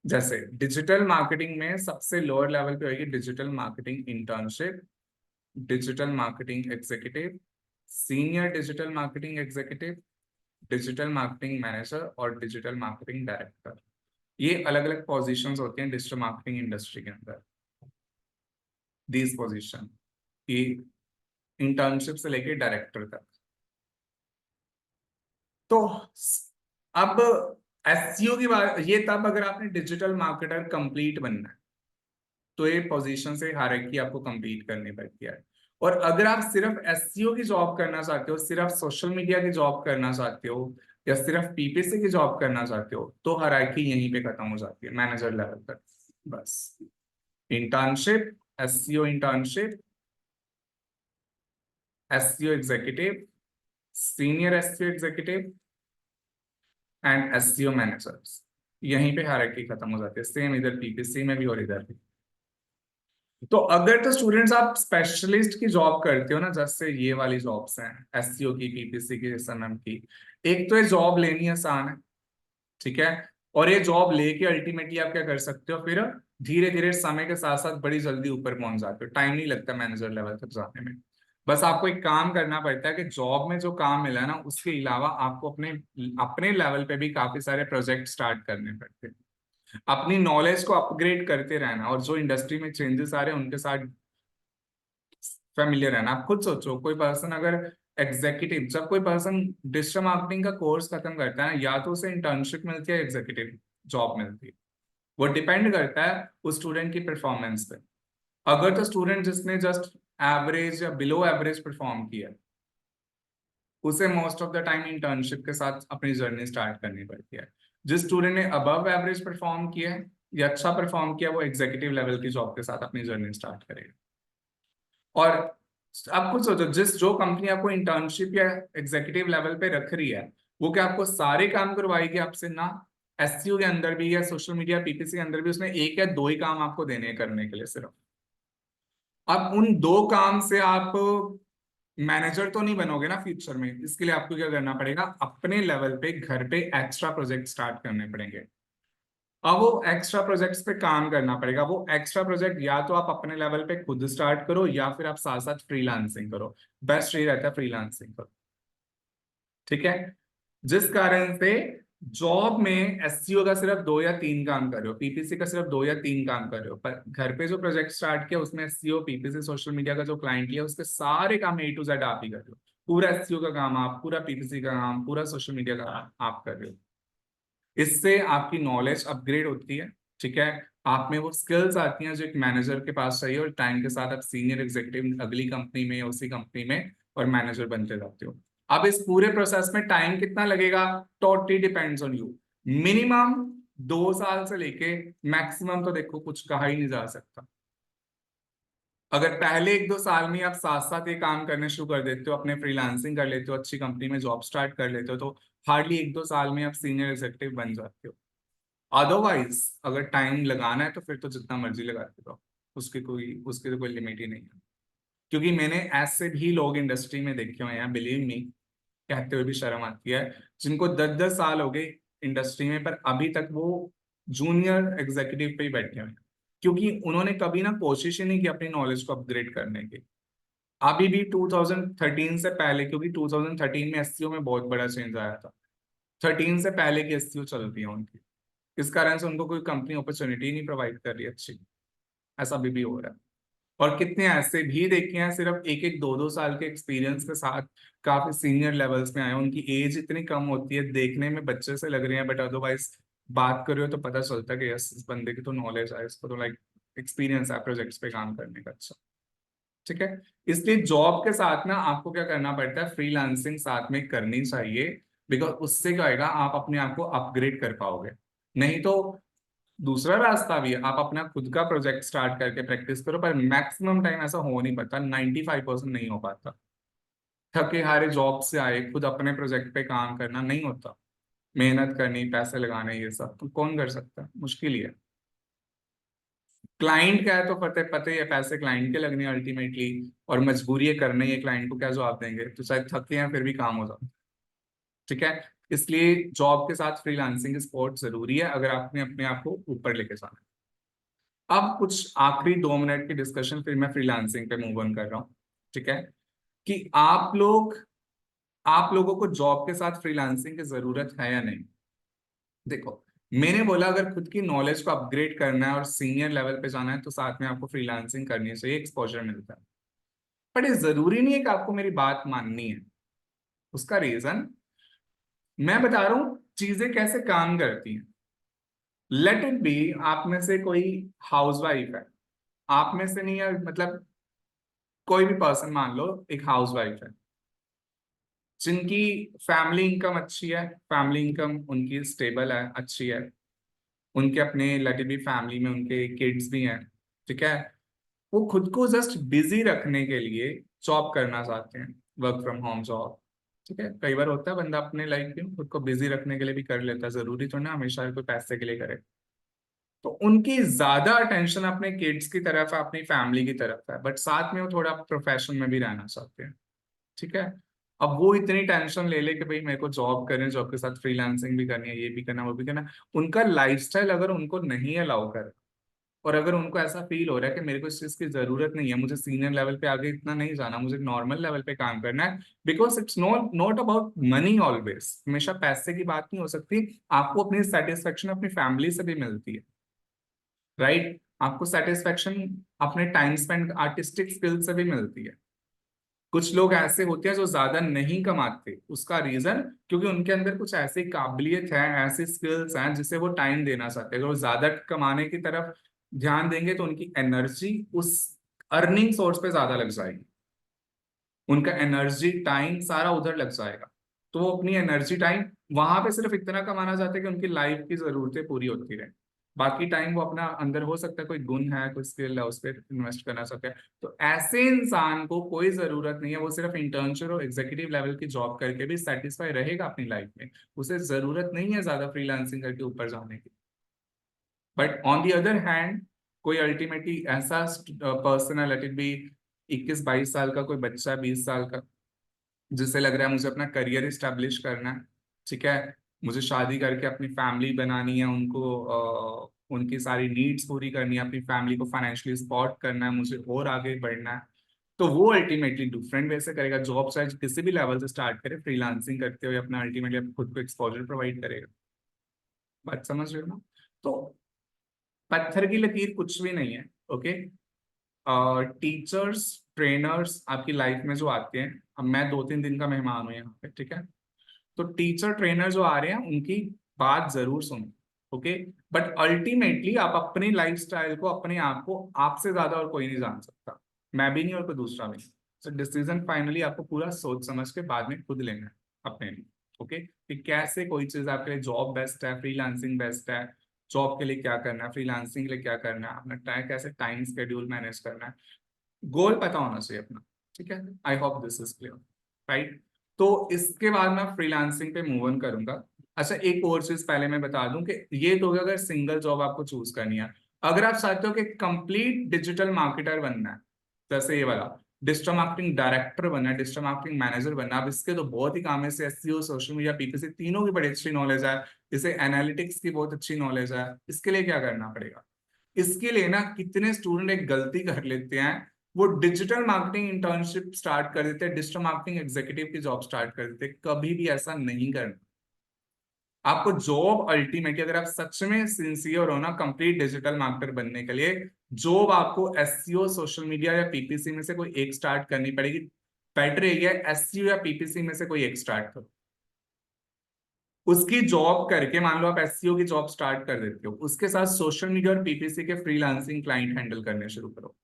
Speaker 1: जैसे डिजिटल मार्केटिंग में सबसे लोअर लेवल पे होगी digital marketing internship, digital marketing executive, senior digital marketing executive, digital marketing manager और डिजिटल मार्केटिंग डायरेक्टर। ये अलग अलग पोजीशंस होती हैं डिजिटल मार्केटिंग इंडस्ट्री के अंदर। दीज पोजीशन, ये इंटर्नशिप से लेके डायरेक्टर तक। तो अब एसईओ की बात, ये तब अगर आपने डिजिटल मार्केटर कंप्लीट बनना है तो ये पोजीशन से हायरार्की आपको कंप्लीट करनी पड़ती है। और अगर आप सिर्फ एसईओ की जॉब करना चाहते हो, सिर्फ सोशल मीडिया की जॉब करना चाहते हो, या सिर्फ पीपीसी की जॉब करना चाहते हो, तो हायरार्की यहीं पे खत्म हो जाती है, मैनेजर लेवल तक बस। Internship, SEO internship, SEO executive, senior SEO executive and SEO managers. यहीं पे हायरार्की खत्म हो जाती है, सेम इधर PPC में भी और इधर भी। तो अगर तो स्टूडेंट्स आप स्पेशलिस्ट की जॉब करते हो ना, जैसे ये वाली जॉब्स हैं SEO की, PPC की, SMM की, एक तो ये जॉब लेनी आसान है, ठीक है, और ये जॉब लेके अल्टीमेटली आप क्या कर सकते हो, फिर धीरे धीरे समय के साथ साथ बड़ी जल्दी ऊपर पहुंच जाते हो, टाइम नहीं लगता मैनेजर लेवल तक जाने में। बस आपको एक काम करना पड़ता है कि जॉब में जो काम मिला है ना, उसके अलावा आपको अपने अपने लेवल पे भी काफी सारे प्रोजेक्ट स्टार्ट करने पड़ते हैं, अपनी नॉलेज को अपग्रेड करते रहना, और जो इंडस्ट्री में चेंजेस आ रहे हैं उनके साथ फेमिलियर रहना। आप खुद सोचो, कोई पर्सन अगर एग्जीक्यूटिव, जब कोई पर्सन डिजिटल मार्केटिंग का कोर्स खत्म करता है, या तो उसे इंटर्नशिप मिलती है, एग्जीक्यूटिव जॉब मिलती है, वो डिपेंड करता है उस स्टूडेंट की परफॉर्मेंस पे। अगर तो स्टूडेंट जिसने जस्ट एवरेज या बिलो एवरेज परफॉर्म किया, उसे most of the time internship के साथ अपनी जर्नी स्टार्ट करनी पड़ती है। जिस स्टूडेंट ने अबव एवरेज परफॉर्म किया है या अच्छा परफॉर्म किया, वो एग्जीक्यूटिव लेवल की जॉब के साथ अपनी जर्नी स्टार्ट करेगा। और आप खुद सोचो, जो कंपनी आपको इंटर्नशिप या एग्जीक्यूटिव लेवल पे रख रही है, वो क्या आपको सारे काम करवाएगी आपसे? ना। SEO के अंदर भी या सोशल मीडिया PPC के अंदर भी उसने एक या दो ही काम आपको देने हैं करने के लिए सिर्फ। अब उन दो काम से आप मैनेजर तो नहीं बनोगे ना फ्यूचर में, इसके लिए आपको क्या करना पड़ेगा, अपने लेवल पे घर पे एक्स्ट्रा प्रोजेक्ट स्टार्ट करने पड़ेंगे। अब वो एक्स्ट्रा प्रोजेक्ट्स पे काम करना पड़ेगा। वो एक्स्ट्रा प्रोजेक्ट या तो आप अपने लेवल पे खुद स्टार्ट करो, या फिर आप साथ साथ फ्रीलांसिंग करो। बेस्ट ये रहता है फ्रीलांसिंग करो, ठीक है। जिस कारण से जॉब में SEO का सिर्फ 2 या 3 काम कर रहे हो, PPC का सिर्फ 2 या 3 काम कर रहे हो, पर घर पे जो प्रोजेक्ट स्टार्ट किया उसमें SEO PPC सोशल मीडिया का जो क्लाइंट लिया, उसके सारे काम A to Z आप ही कर रहे हो। पूरा SEO का काम आप, पूरा PPC का काम, पूरा सोशल मीडिया का काम आप कर रहे हो। इससे आपकी नॉलेज अपग्रेड होती है, ठीक है, आप में वो स्किल्स आती हैं जो एक मैनेजर के पास चाहिए, और टाइम के साथ आप सीनियर एग्जीक्यूटिव अगली कंपनी में, उसी कंपनी में और मैनेजर बनते जाते हो। अब इस पूरे प्रोसेस में टाइम कितना लगेगा, totally depends on you. Minimum 2 साल से लेके मैक्सिमम तो देखो कुछ कहा ही नहीं जा सकता। अगर पहले 1-2 साल में आप साथ साथ ये काम करने शुरू कर देते हो, अपने फ्रीलांसिंग कर लेते हो, अच्छी कंपनी में जॉब स्टार्ट कर लेते हो, तो हार्डली 1-2 साल में आप सीनियर एग्जीक्यूटिव बन जाते हो। अदरवाइज अगर टाइम लगाना है तो फिर तो जितना मर्जी लगाते रहो, उसकी तो कोई लिमिट ही नहीं है। क्योंकि मैंने ऐसे भी लोग इंडस्ट्री में देखे हुए हैं, बिलीव मी, कहते हुए भी शर्म आती है, जिनको 10-10 साल हो गए इंडस्ट्री में, पर अभी तक वो जूनियर एग्जीक्यूटिव पे ही बैठे हुए हैं, क्योंकि उन्होंने कभी ना कोशिश ही नहीं की अपनी नॉलेज को अपग्रेड करने की। अभी भी 2013 से पहले, क्योंकि 2013 में SEO में बहुत बड़ा चेंज आया था, 13 से पहले की SEO चलती है उनकी, इस कारण से उनको कोई कंपनी अपॉर्चुनिटी नहीं प्रोवाइड कर रही अच्छी। ऐसा भी हो रहा है। और कितने ऐसे भी देखे हैं, सिर्फ 1-1, 2-2 साल के एक्सपीरियंस के साथ काफी सीनियर लेवल्स में आए, उनकी एज इतनी कम होती है, देखने में बच्चे से लग रहे हैं, बट अदरवाइज बात कर रहे हो तो पता चलता है कि यस, इस बंदे की तो नॉलेज है, इसको तो लाइक एक्सपीरियंस है प्रोजेक्ट्स पे काम करने का, अच्छा, ठीक है। इसलिए जॉब के साथ ना आपको क्या करना पड़ता है, फ्रीलांसिंग साथ में करनी चाहिए, बिकॉज उससे क्या होगा, आप अपने आप को अपग्रेड कर पाओगे। नहीं तो दूसरा रास्ता भी है, आप अपना खुद का प्रोजेक्ट स्टार्ट करके प्रैक्टिस करो, पर मैक्सिमम टाइम ऐसा हो नहीं पाता, 95% नहीं हो पाता। थके हारे जॉब से आए खुद अपने प्रोजेक्ट पे काम करना नहीं होता, मेहनत करनी, पैसे लगाने, ये सब तो कौन कर सकता है, मुश्किल ही है। क्लाइंट का है तो पते पते ये पैसे क्लाइंट के लगने अल्टीमेटली, और मजबूरी है करना ही है, क्लाइंट को क्या जवाब देंगे, तो शायद थके हैं फिर भी काम हो जाता है, ठीक है। इसलिए जॉब के साथ फ्रीलांसिंग की सपोर्ट जरूरी है, अगर आपने अपने आप को ऊपर लेके जाना है। अब कुछ आखिरी 2 मिनट की डिस्कशन, फिर मैं फ्रीलांसिंग पे मूव ऑन कर रहा हूँ, ठीक है, कि आप लोगों को जॉब के साथ फ्रीलांसिंग की जरूरत है या नहीं। देखो, मैंने बोला अगर खुद की नॉलेज को अपग्रेड करना है और सीनियर लेवल पे जाना है, तो साथ में आपको फ्रीलांसिंग करनी चाहिए, एक्सपोजर मिलता है। बट ये जरूरी नहीं है कि आपको मेरी बात माननी है। उसका रीजन मैं बता रहा हूँ, चीजें कैसे काम करती हैं। लेट इट बी आप में से कोई हाउसवाइफ है, आप में से नहीं है, मतलब कोई भी पर्सन मान लो एक हाउसवाइफ है, जिनकी फैमिली इनकम अच्छी है, फैमिली इनकम उनकी स्टेबल है, अच्छी है, उनके अपने लगे भी फैमिली में उनके किड्स भी हैं, ठीक है। वो खुद को जस्ट बिजी रखने के लिए जॉब करना चाहते हैं, वर्क फ्रॉम होम जॉब, ठीक है। कई बार होता है बंदा अपने लाइफ में खुद को बिजी रखने के लिए भी कर लेता है, जरूरी तो ना हमेशा कोई पैसे के लिए करे। तो उनकी ज्यादा अटेंशन अपने किड्स की तरफ है, अपनी फैमिली की तरफ है, बट साथ में वो थोड़ा प्रोफेशन में भी रहना चाहते हैं, ठीक है। अब वो इतनी टेंशन ले ले कि भाई मेरे को जॉब करनी है, जॉब के साथ फ्रीलांसिंग भी करनी है, ये भी करना वो भी करना, उनका लाइफस्टाइल अगर उनको नहीं अलाउ करे, और अगर उनको ऐसा फील हो रहा है कि मेरे को इस चीज की जरूरत नहीं है, मुझे सीनियर लेवल पे आगे इतना नहीं जाना, मुझे नॉर्मल लेवल पे काम करना है, because it's not about money always, हमेशा पैसे की बात नहीं हो सकती। आपको अपनी सेटिस्फेक्शन अपनी फैमिली से भी मिलती है, राइट। आपको सेटिस्फेक्शन अपने टाइम स्पेंड आर्टिस्टिक स्किल से भी मिलती है। कुछ लोग ऐसे होते हैं जो ज्यादा नहीं कमाते, उसका रीजन क्योंकि उनके अंदर कुछ ऐसी काबिलियत है, ऐसी स्किल्स हैं जिसे वो टाइम देना चाहते हैं। अगर वो ज्यादा कमाने की तरफ ध्यान देंगे तो उनकी एनर्जी उस अर्निंग सोर्स पे ज्यादा लग जाएगी, उनका एनर्जी टाइम सारा उधर लग जाएगा। तो वो अपनी एनर्जी टाइम वहां पे सिर्फ इतना कमाना चाहते हैं कि उनकी लाइफ की जरूरतें पूरी होती रहे, बाकी टाइम वो अपना अंदर हो सकता है कोई गुण है, कोई स्किल है, उस पर इन्वेस्ट करना चाहते हैं। तो ऐसे इंसान को कोई जरूरत नहीं है, वो सिर्फ इंटर्नशिप और एग्जीक्यूटिव लेवल की जॉब करके भी सेटिस्फाई रहेगा अपनी लाइफ में, उसे जरूरत नहीं है ज्यादा फ्रीलांसिंग करके ऊपर जाने की। But on the other hand कोई अल्टीमेटली ऐसा पर्सन है, लेट इट बी 21-22 साल का कोई बच्चा, 20 साल का, जिससे लग रहा है मुझे अपना करियर स्टैब्लिश करना है, ठीक है, मुझे शादी करके अपनी फैमिली बनानी है, उनको उनकी सारी नीड्स पूरी करनी है, अपनी फैमिली को फाइनेंशियली सपोर्ट करना है, मुझे और आगे बढ़ना है। तो वो अल्टीमेटली डिफरेंट वे से करेगा, जॉब चाहे किसी भी लेवल से स्टार्ट करे, फ्रीलांसिंग करते हुए अपना अल्टीमेटली खुद को एक्सपोजर प्रोवाइड करेगा। बात समझ रहे हो ना? तो पत्थर की लकीर कुछ भी नहीं है, ओके। टीचर्स, ट्रेनर्स आपकी लाइफ में जो आते हैं, अब मैं 2-3 दिन का मेहमान हूँ यहाँ पे, ठीक है, तो टीचर ट्रेनर जो आ रहे हैं उनकी बात जरूर सुनो, ओके। बट अल्टीमेटली आप अपनी लाइफस्टाइल को, अपने आप को आपसे ज्यादा और कोई नहीं जान सकता, मैं भी नहीं और कोई दूसरा भी नहीं। तो डिसीजन फाइनली आपको पूरा सोच समझ के बाद में खुद लेना है अपने लिए, ओके, कि कैसे कोई चीज आपके लिए जॉब बेस्ट है, फ्रीलांसिंग बेस्ट है, जॉब के लिए क्या करना है, फ्रीलांसिंग के लिए क्या करना है, अपना कैसे टाइम स्केड्यूल मैनेज करना है, गोल पता होना चाहिए अपना, ठीक है। I hope this is clear, right. तो इसके बाद मैं फ्रीलांसिंग पे मूव ऑन करूंगा। अच्छा, एक और चीज पहले मैं बता दूं कि ये तो अगर सिंगल जॉब आपको चूज करनी है, अगर आप चाहते हो कि कंप्लीट डिजिटल मार्केटर बनना है, जैसे ये वाला डिजिटल मार्केटिंग डायरेक्टर बनना है, डिजिटल मार्केटिंग मैनेजर बनना है, अब इसके तो बहुत ही काम है, एसईओ, सोशल मीडिया, पीपीसी, तीनों की बड़ी अच्छी नॉलेज है, इसे एनालिटिक्स की बहुत अच्छी नॉलेज है। इसके लिए क्या करना पड़ेगा? इसके लिए ना कितने स्टूडेंट एक गलती कर लेते हैं, वो डिजिटल मार्केटिंग इंटर्नशिप स्टार्ट कर देते हैं, डिजिटल मार्केटिंग एग्जीक्यूटिव की जॉब स्टार्ट कर देते हैं। कभी भी ऐसा नहीं करना। आपको जॉब अल्टीमेटली, अगर आप सच में सिंसियर हो ना कंप्लीट डिजिटल मार्केटर बनने के लिए, जॉब आपको एसईओ, सोशल मीडिया या पीपीसी में से कोई एक स्टार्ट करनी पड़ेगी। बेटर ये है एसईओ या पीपीसी में से कोई एक स्टार्ट करो, उसकी जॉब करके, मान लो आप एसईओ की जॉब स्टार्ट कर देते हो, उसके साथ सोशल मीडिया और पीपीसी के फ्रीलांसिंग क्लाइंट हैंडल करने शुरू करो।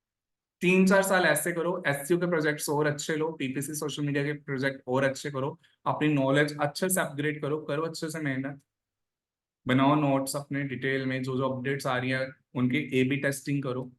Speaker 1: 3-4 साल ऐसे करो, एसईओ के प्रोजेक्ट्स और अच्छे लो, पीपीसी सोशल मीडिया के प्रोजेक्ट और अच्छे करो, अपनी नॉलेज अच्छे से अपग्रेड करो, करो अच्छे से मेहनत, बनाओ नोट्स अपने डिटेल में, जो जो अपडेट्स आ रही है उनकी ए बी टेस्टिंग करो,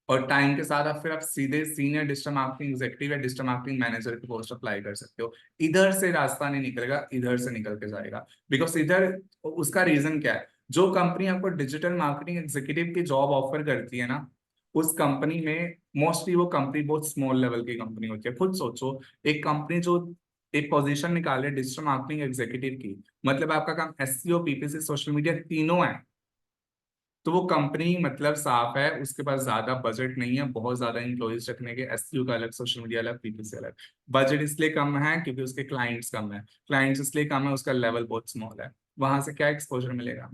Speaker 1: और टाइम के साथ आप फिर आप सीधे सीनियर डिजिटल मार्केटिंग एग्जीक्यूटिव या डिजिटल मार्केटिंग मैनेजर की पोस्ट अप्लाई कर सकते हो। इधर से रास्ता नहीं निकलेगा, इधर से निकल के जाएगा, बिकॉज इधर उसका रीजन क्या है, जो कंपनी आपको डिजिटल मार्केटिंग एग्जीक्यूटिव की जॉब ऑफर करती है ना, उस कंपनी में मोस्टली वो कंपनी बहुत स्मॉल लेवल की कंपनी होती है। खुद सोचो, एक कंपनी जो एक पोजीशन निकाले डिजिटल मार्केटिंग एग्जीक्यूटिव की, मतलब आपका काम एसईओ, पीपीसी, सोशल मीडिया तीनों है, तो वो कंपनी मतलब साफ है, उसके पास ज्यादा बजट नहीं है बहुत ज्यादा इंप्लॉइज रखने के, एसईओ का अलग, सोशल मीडिया अलग, पीपीसी अलग। बजट इसलिए कम है क्योंकि उसके क्लाइंट्स कम है, क्लाइंट्स इसलिए कम है, उसका लेवल बहुत स्मॉल है, वहां से क्या एक्सपोजर मिलेगा?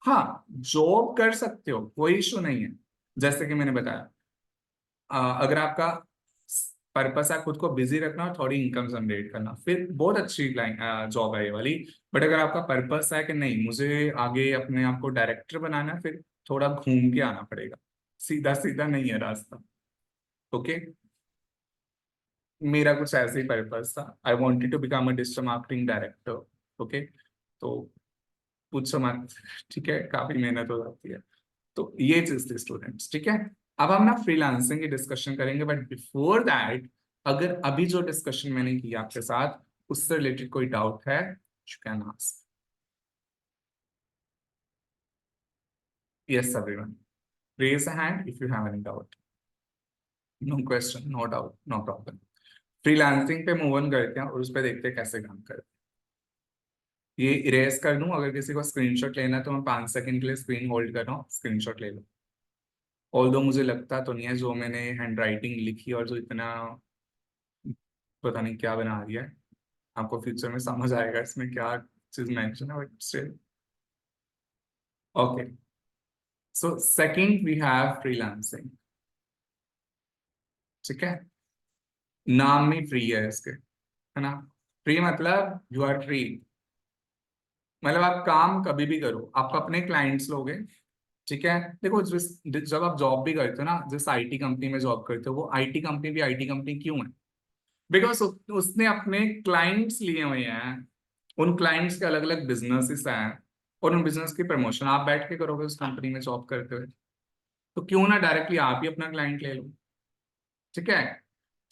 Speaker 1: हाँ, जॉब कर सकते हो, कोई इशू नहीं है। जैसे कि मैंने बताया, अगर आपका पर्पस है खुद को बिजी रखना और थोड़ी इनकम जनरेट करना, फिर बहुत अच्छी जॉब है ये वाली। बट अगर आपका पर्पस है कि नहीं मुझे आगे अपने आप को डायरेक्टर बनाना है, फिर थोड़ा घूम के आना पड़ेगा, सीधा सीधा नहीं है रास्ता, ओके। मेरा कुछ ऐसे ही पर्पस था, I wanted to become a digital marketing director, okay. तो पूछो मत, ठीक है, काफी मेहनत हो जाती है। तो ये चीज थी स्टूडेंट्स, ठीक है। अब हम ना फ्रीलांसिंग की डिस्कशन करेंगे, बट बिफोर दैट अगर अभी जो डिस्कशन मैंने की आपके साथ उससे रिलेटेड कोई डाउट है, you can ask. Yes everyone, raise a hand if you have any doubt. No question, no doubt, no problem. Freelancing पे मूव ऑन करते हैं और उस पर देखते हैं कैसे काम करते हैं। ये इरेज कर दूं, अगर किसी को स्क्रीनशॉट लेना है तो मैं 5 सेकंड के लिए स्क्रीन होल्ड कर रहा हूँ, स्क्रीनशॉट ले लो। ऑल्दो मुझे लगता तो नहीं है जो मैंने हैंड राइटिंग लिखी और जो इतना पता नहीं क्या बना दिया है, आपको फ्यूचर में समझ आएगा इसमें क्या चीज मेंशन है, but still okay. So second we have freelancing. ठीक है, नाम में फ्री है इसके, है ना। फ्री मतलब यू आर फ्री, मतलब आप काम कभी भी करो, आप अपने क्लाइंट्स लोगे। ठीक है, देखो जब आप जॉब भी करते हो ना, जिस आईटी कंपनी में जॉब करते हो वो आईटी कंपनी भी आईटी कंपनी क्यों है? बिकॉज उसने अपने क्लाइंट्स लिए हुए हैं, उन क्लाइंट्स के अलग अलग बिजनेसेस हैं, और उन बिजनेस की प्रमोशन आप बैठ के करोगे उस कंपनी में जॉब करते हुए। तो क्यों ना डायरेक्टली आप ही अपना क्लाइंट ले लो। ठीक है,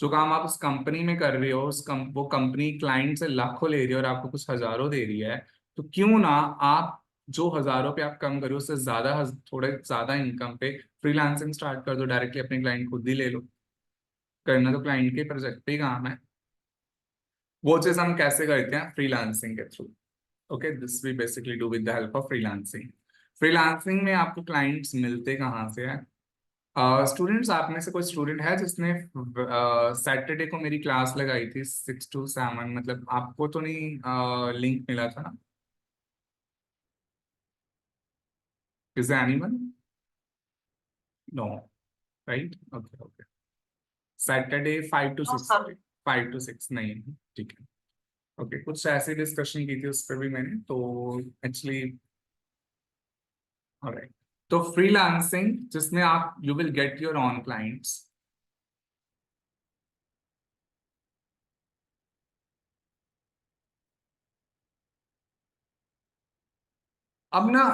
Speaker 1: जो काम आप उस कंपनी में कर रहे हो, वो कंपनी क्लाइंट से लाखों ले रही है और आपको कुछ हजारों दे रही है, तो क्यों ना आप जो हजारों पे आप कम करो उससे ज्यादा थोड़े ज्यादा इनकम पे फ्रीलांसिंग स्टार्ट कर दो, डायरेक्टली अपने क्लाइंट खुद ही ले लो। करना तो क्लाइंट के प्रोजेक्ट पे ही काम है। वो चीज हम कैसे करते हैं? फ्रीलांसिंग के through. Okay, this we basically do with the help of freelancing. Freelancing में आपको क्लाइंट्स मिलते कहाँ से हैं? स्टूडेंट्स, आप में से कोई स्टूडेंट है जिसने सैटरडे को मेरी क्लास लगाई थी 6 to 7? मतलब आपको तो नहीं लिंक मिला था ना? Is anyone? No, right, okay okay. Saturday 5 to 6,
Speaker 2: sir
Speaker 1: 5 to 6 नहीं है, ठीक है। ओके, कुछ ऐसी डिस्कशन की थी उस पर भी मैंने, तो एक्चुअली ऑलराइट। तो फ्रीलांसिंग जिसमें आप you will get your on clients. अब ना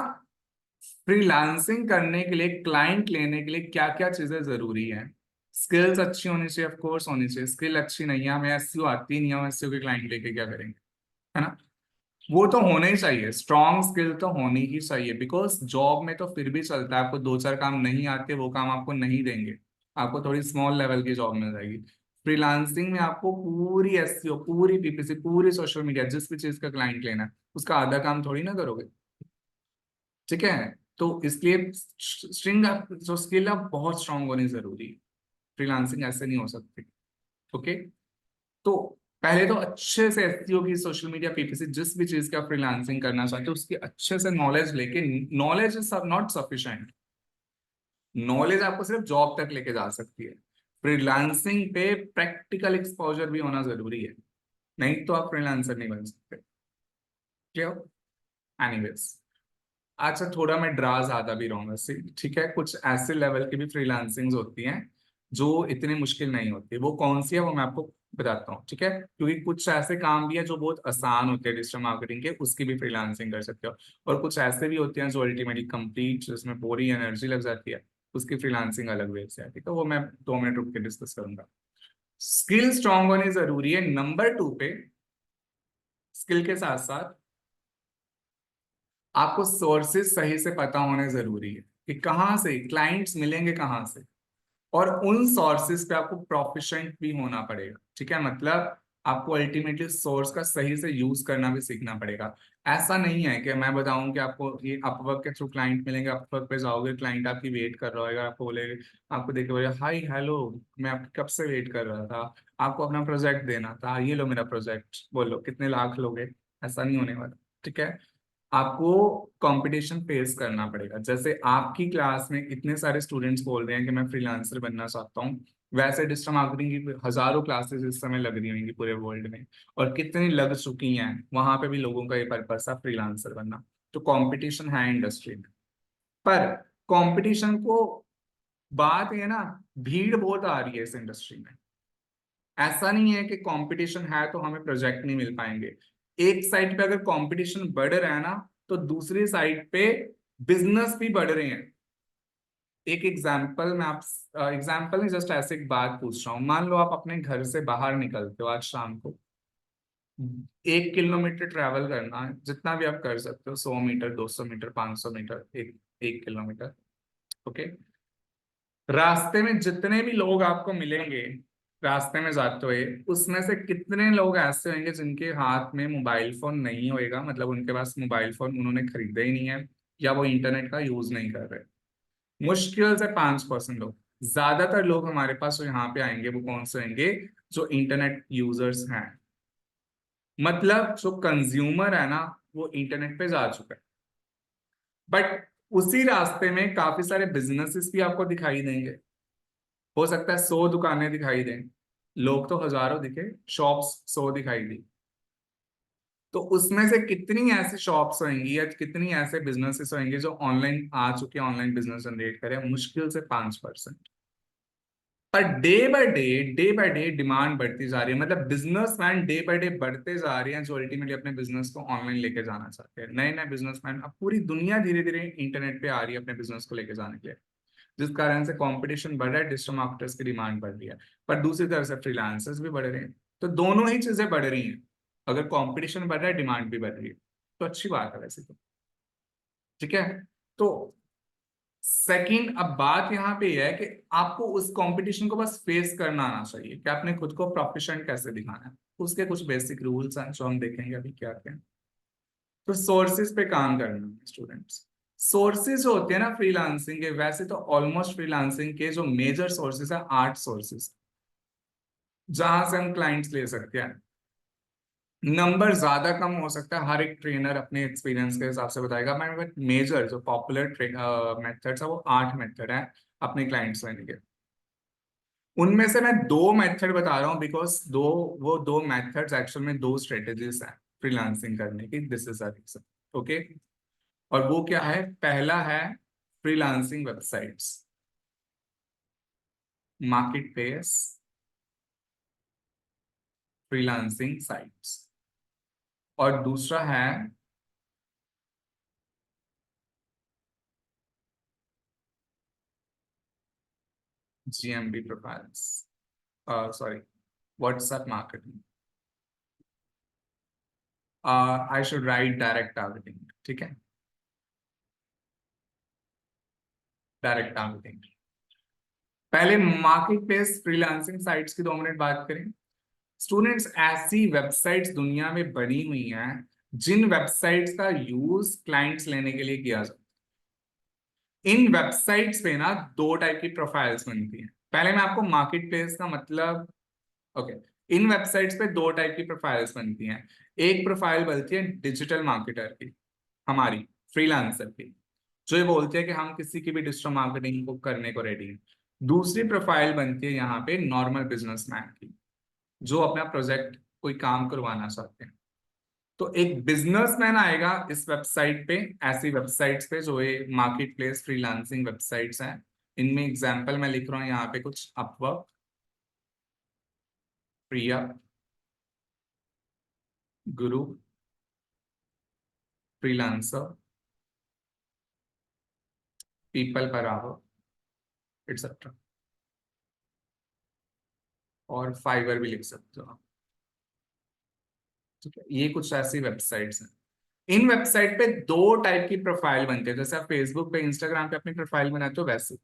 Speaker 1: फ्रीलांसिंग करने के लिए, क्लाइंट लेने के लिए क्या क्या चीजें जरूरी हैं? स्किल्स अच्छी होनी चाहिए, ऑफ कोर्स होनी चाहिए। स्किल अच्छी नहीं है, हमें एसईओ आती नहीं है, हम एसईओ के क्लाइंट लेके क्या करेंगे, है ना। वो तो होना ही चाहिए, स्ट्रॉन्ग स्किल तो होनी ही चाहिए, बिकॉज जॉब में तो फिर भी चलता है, आपको दो चार काम नहीं आते वो काम आपको नहीं देंगे, आपको थोड़ी स्मॉल लेवल की जॉब मिल जाएगी। फ्रीलांसिंग में आपको पूरी एसईओ, पूरी पीपीसी, पूरी सोशल मीडिया, जिस भी चीज का क्लाइंट लेना है उसका आधा काम थोड़ी ना करोगे। ठीक है, तो इसलिए स्ट्रिंग जो स्किल है बहुत स्ट्रांग होनी जरूरी है। फ्रीलांसिंग ऐसे नहीं हो सकती। ओके, तो पहले तो अच्छे से एसईओ की, सोशल मीडिया, पीपीसी, जिस भी चीज का फ्रीलांसिंग करना चाहते हो उसकी अच्छे से नॉलेज लेके, knowledge is not sufficient. Knowledge आपको सिर्फ जॉब तक लेके जा सकती है, फ्रीलांसिंग पे प्रैक्टिकल एक्सपोजर भी होना जरूरी है, नहीं तो आप फ्रीलांसर नहीं बन सकते। क्लियर? एनीवेज, अच्छा थोड़ा मैं ड्रा ज्यादा भी रहा हूँ वैसे, ठीक है। कुछ ऐसे लेवल की भी फ्रीलांसिंग होती हैं जो इतनी मुश्किल नहीं होती, वो कौन सी है वो मैं आपको बताता हूँ, ठीक है। क्योंकि कुछ ऐसे काम भी है जो बहुत आसान होते हैं डिजिटल मार्केटिंग के, उसकी भी फ्रीलांसिंग कर सकते हो। और कुछ ऐसे भी होते हैं जो अल्टीमेटली कंप्लीट, जिसमें पूरी एनर्जी लग जाती है, उसकी फ्रीलांसिंग अलग वे से आती है, तो वो मैं 2 मिनट रुक के डिस्कस करूंगा। स्किल स्ट्रांग होनी जरूरी है नंबर 2 पे। स्किल के साथ साथ आपको सोर्सेज सही से पता होने जरूरी है कि कहाँ से क्लाइंट्स मिलेंगे, कहाँ से। और उन सोर्सेज पे आपको प्रोफिशिएंट भी होना पड़ेगा, ठीक है। मतलब आपको अल्टीमेटली सोर्स का सही से यूज करना भी सीखना पड़ेगा। ऐसा नहीं है कि मैं बताऊं कि आपको ये अपवर्क के थ्रू क्लाइंट मिलेंगे, अपवर्क पे जाओगे, क्लाइंट आपकी वेट कर रहा होगा, आपको बोले, आपको देखे बोले हाय हेलो, मैं आपकी कब से वेट कर रहा था, आपको अपना प्रोजेक्ट देना था, ये लो मेरा प्रोजेक्ट, बोलो कितने लाख लोगे। ऐसा नहीं होने वाला, ठीक है। आपको कंपटीशन फेस करना पड़ेगा। जैसे आपकी क्लास में इतने सारे स्टूडेंट्स बोल रहे हैं कि मैं फ्रीलांसर बनना चाहता हूँ, वैसे डिजिटल मार्केटिंग की हजारों क्लासेस इस समय लग रही होंगी पूरे वर्ल्ड में, और कितनी लग चुकी हैं, वहां पे भी लोगों का ये पर्पस है फ्रीलांसर बनना। तो कंपटीशन है इंडस्ट्री में, पर कंपटीशन को, बात ये ना, भीड़ बहुत आ रही है इस इंडस्ट्री में। ऐसा नहीं है कि कंपटीशन है तो हमें प्रोजेक्ट नहीं मिल पाएंगे। एक साइड पे अगर कंपटीशन बढ़ रहा है ना, तो दूसरी साइड पे बिजनेस भी बढ़ रहे हैं। एक एग्जाम्पल मैं आप एग्जाम्पल नहीं, जस्ट ऐसे एक बात पूछ रहा हूँ। मान लो आप अपने घर से बाहर निकलते हो आज शाम को, 1 किलोमीटर ट्रैवल करना है, जितना भी आप कर सकते हो, 100 metre, 200 metre, 500 metre, 1 kilometre. Okay. रास्ते में जितने भी लोग आपको मिलेंगे रास्ते में जाते हुए, उसमें से कितने लोग ऐसे होंगे जिनके हाथ में मोबाइल फोन नहीं होएगा, मतलब उनके पास मोबाइल फोन उन्होंने खरीदा ही नहीं है, या वो इंटरनेट का यूज नहीं कर रहे? मुश्किल से 5% लोग। ज्यादातर लोग हमारे पास जो यहाँ पे आएंगे वो कौन से होंगे? जो इंटरनेट यूजर्स हैं, मतलब जो कंज्यूमर है ना, वो इंटरनेट पे जा चुका है। बट उसी रास्ते में काफी सारे बिजनेसेस भी आपको दिखाई देंगे। हो सकता है 100 दुकानें दिखाई दें, लोग तो हजारों दिखे, शॉप्स 100 दिखाई दी। तो उसमें से कितनी ऐसी शॉप्स होंगी या कितनी ऐसे बिजनेसेस होंगे जो ऑनलाइन आ चुके हैं, ऑनलाइन बिजनेस जनरेट करें? मुश्किल से 5%। Per day by day demand बढ़ती जा रही है, मतलब बिजनेसमैन डे बाय डे बढ़ते जा रहे हैं जो अल्टीमेटली अपने बिजनेस को ऑनलाइन लेके जाना चाहते हैं। नए नए बिजनेसमैन, अब पूरी दुनिया धीरे धीरे इंटरनेट पे आ रही है अपने बिजनेस को लेके जाने के लिए, जिस कारण से कंपटीशन बढ़ रहा है, डिजिटल मार्केटर्स की डिमांड बढ़ रही है। पर दूसरी तरफ से फ्रीलांसर्स भी बढ़ रहे हैं। तो दोनों ही चीजें बढ़ रही हैं। अगर कंपटीशन बढ़ रहा है, डिमांड भी बढ़ रही है, तो अच्छी बात है वैसे तो। ठीक है। तो सेकंड, अब बात यहाँ पे यह है कि आपको उस कंपटीशन को बस फेस करना आना चाहिए कि आपने खुद को प्रोफिशिएंट कैसे दिखाना है। उसके कुछ बेसिक रूल्स हैं जो हम देखेंगे अभी क्या क्या हैं। तो सोर्सेज पे काम करना है स्टूडेंट्स। सोर्सेज जो होते हैं ना फ्रीलांसिंग के, वैसे तो ऑलमोस्ट फ्रीलांसिंग के जो मेजर सोर्सेज है 8 सोर्सेज, जहां से हम क्लाइंट्स ले सकते हैं। नंबर ज्यादा कम हो सकता है, हर एक ट्रेनर अपने एक्सपीरियंस के हिसाब से बताएगा। मैं मेजर जो पॉपुलर मेथड्स है वो 8 मेथड है अपने क्लाइंट्स लेने के। उनमें से मैं 2 मेथड बता रहा हूँ बिकॉज वो 2 मेथड्स एक्चुअल में 2 स्ट्रेटेजीज हैं फ्रीलांसिंग करने की। This is a reason. Okay. और वो क्या है? पहला है freelancing websites, market place, freelancing sites. और दूसरा है GMB profiles, sorry, WhatsApp marketing. I should write direct targeting. ठीक है, डायरेक्ट टारगेटिंग। पहले मार्केट प्लेस फ्रीलांसिंग साइट्स की 2 मिनट बात करें। स्टूडेंट्स, ऐसी वेबसाइट्स दुनिया में बनी हुई हैं जिन वेबसाइट्स का यूज क्लाइंट्स लेने के लिए किया जाता है। इन वेबसाइट्स पे ना 2 टाइप की प्रोफाइल्स बनती हैं। पहले मैं आपको मार्केट प्लेस का मतलब, ओके, इन वेबसाइट्स पे 2 टाइप की प्रोफाइल्स बनती हैं। एक प्रोफाइल बनती है डिजिटल मार्केटर की, हमारी फ्रीलांसर की, जो ये बोलते हैं कि हम किसी की भी डिजिटल मार्केटिंग को करने को रेडी हैं। दूसरी प्रोफाइल बनती है यहाँ पे नॉर्मल बिजनेसमैन की, जो अपना प्रोजेक्ट कोई काम करवाना चाहते हैं। तो एक बिजनेसमैन आएगा इस वेबसाइट पे, ऐसी वेबसाइट्स पे जो ये मार्केट प्लेस फ्रीलांसिंग वेबसाइट्स हैं। इनमें एग्जाम्पल मैं लिख रहा हूँ यहाँ पे कुछ: अपवर्क, प्रिया, गुरु, freelancer, people per hour, etcetera. और फाइवर भी लिख सकते हो आप। ठीक है, ये कुछ ऐसी वेबसाइट्स हैं। इन वेबसाइट पे 2 टाइप की प्रोफाइल बनती है, जैसे आप फेसबुक पे, इंस्टाग्राम पे अपनी प्रोफाइल बनाते हो वैसे।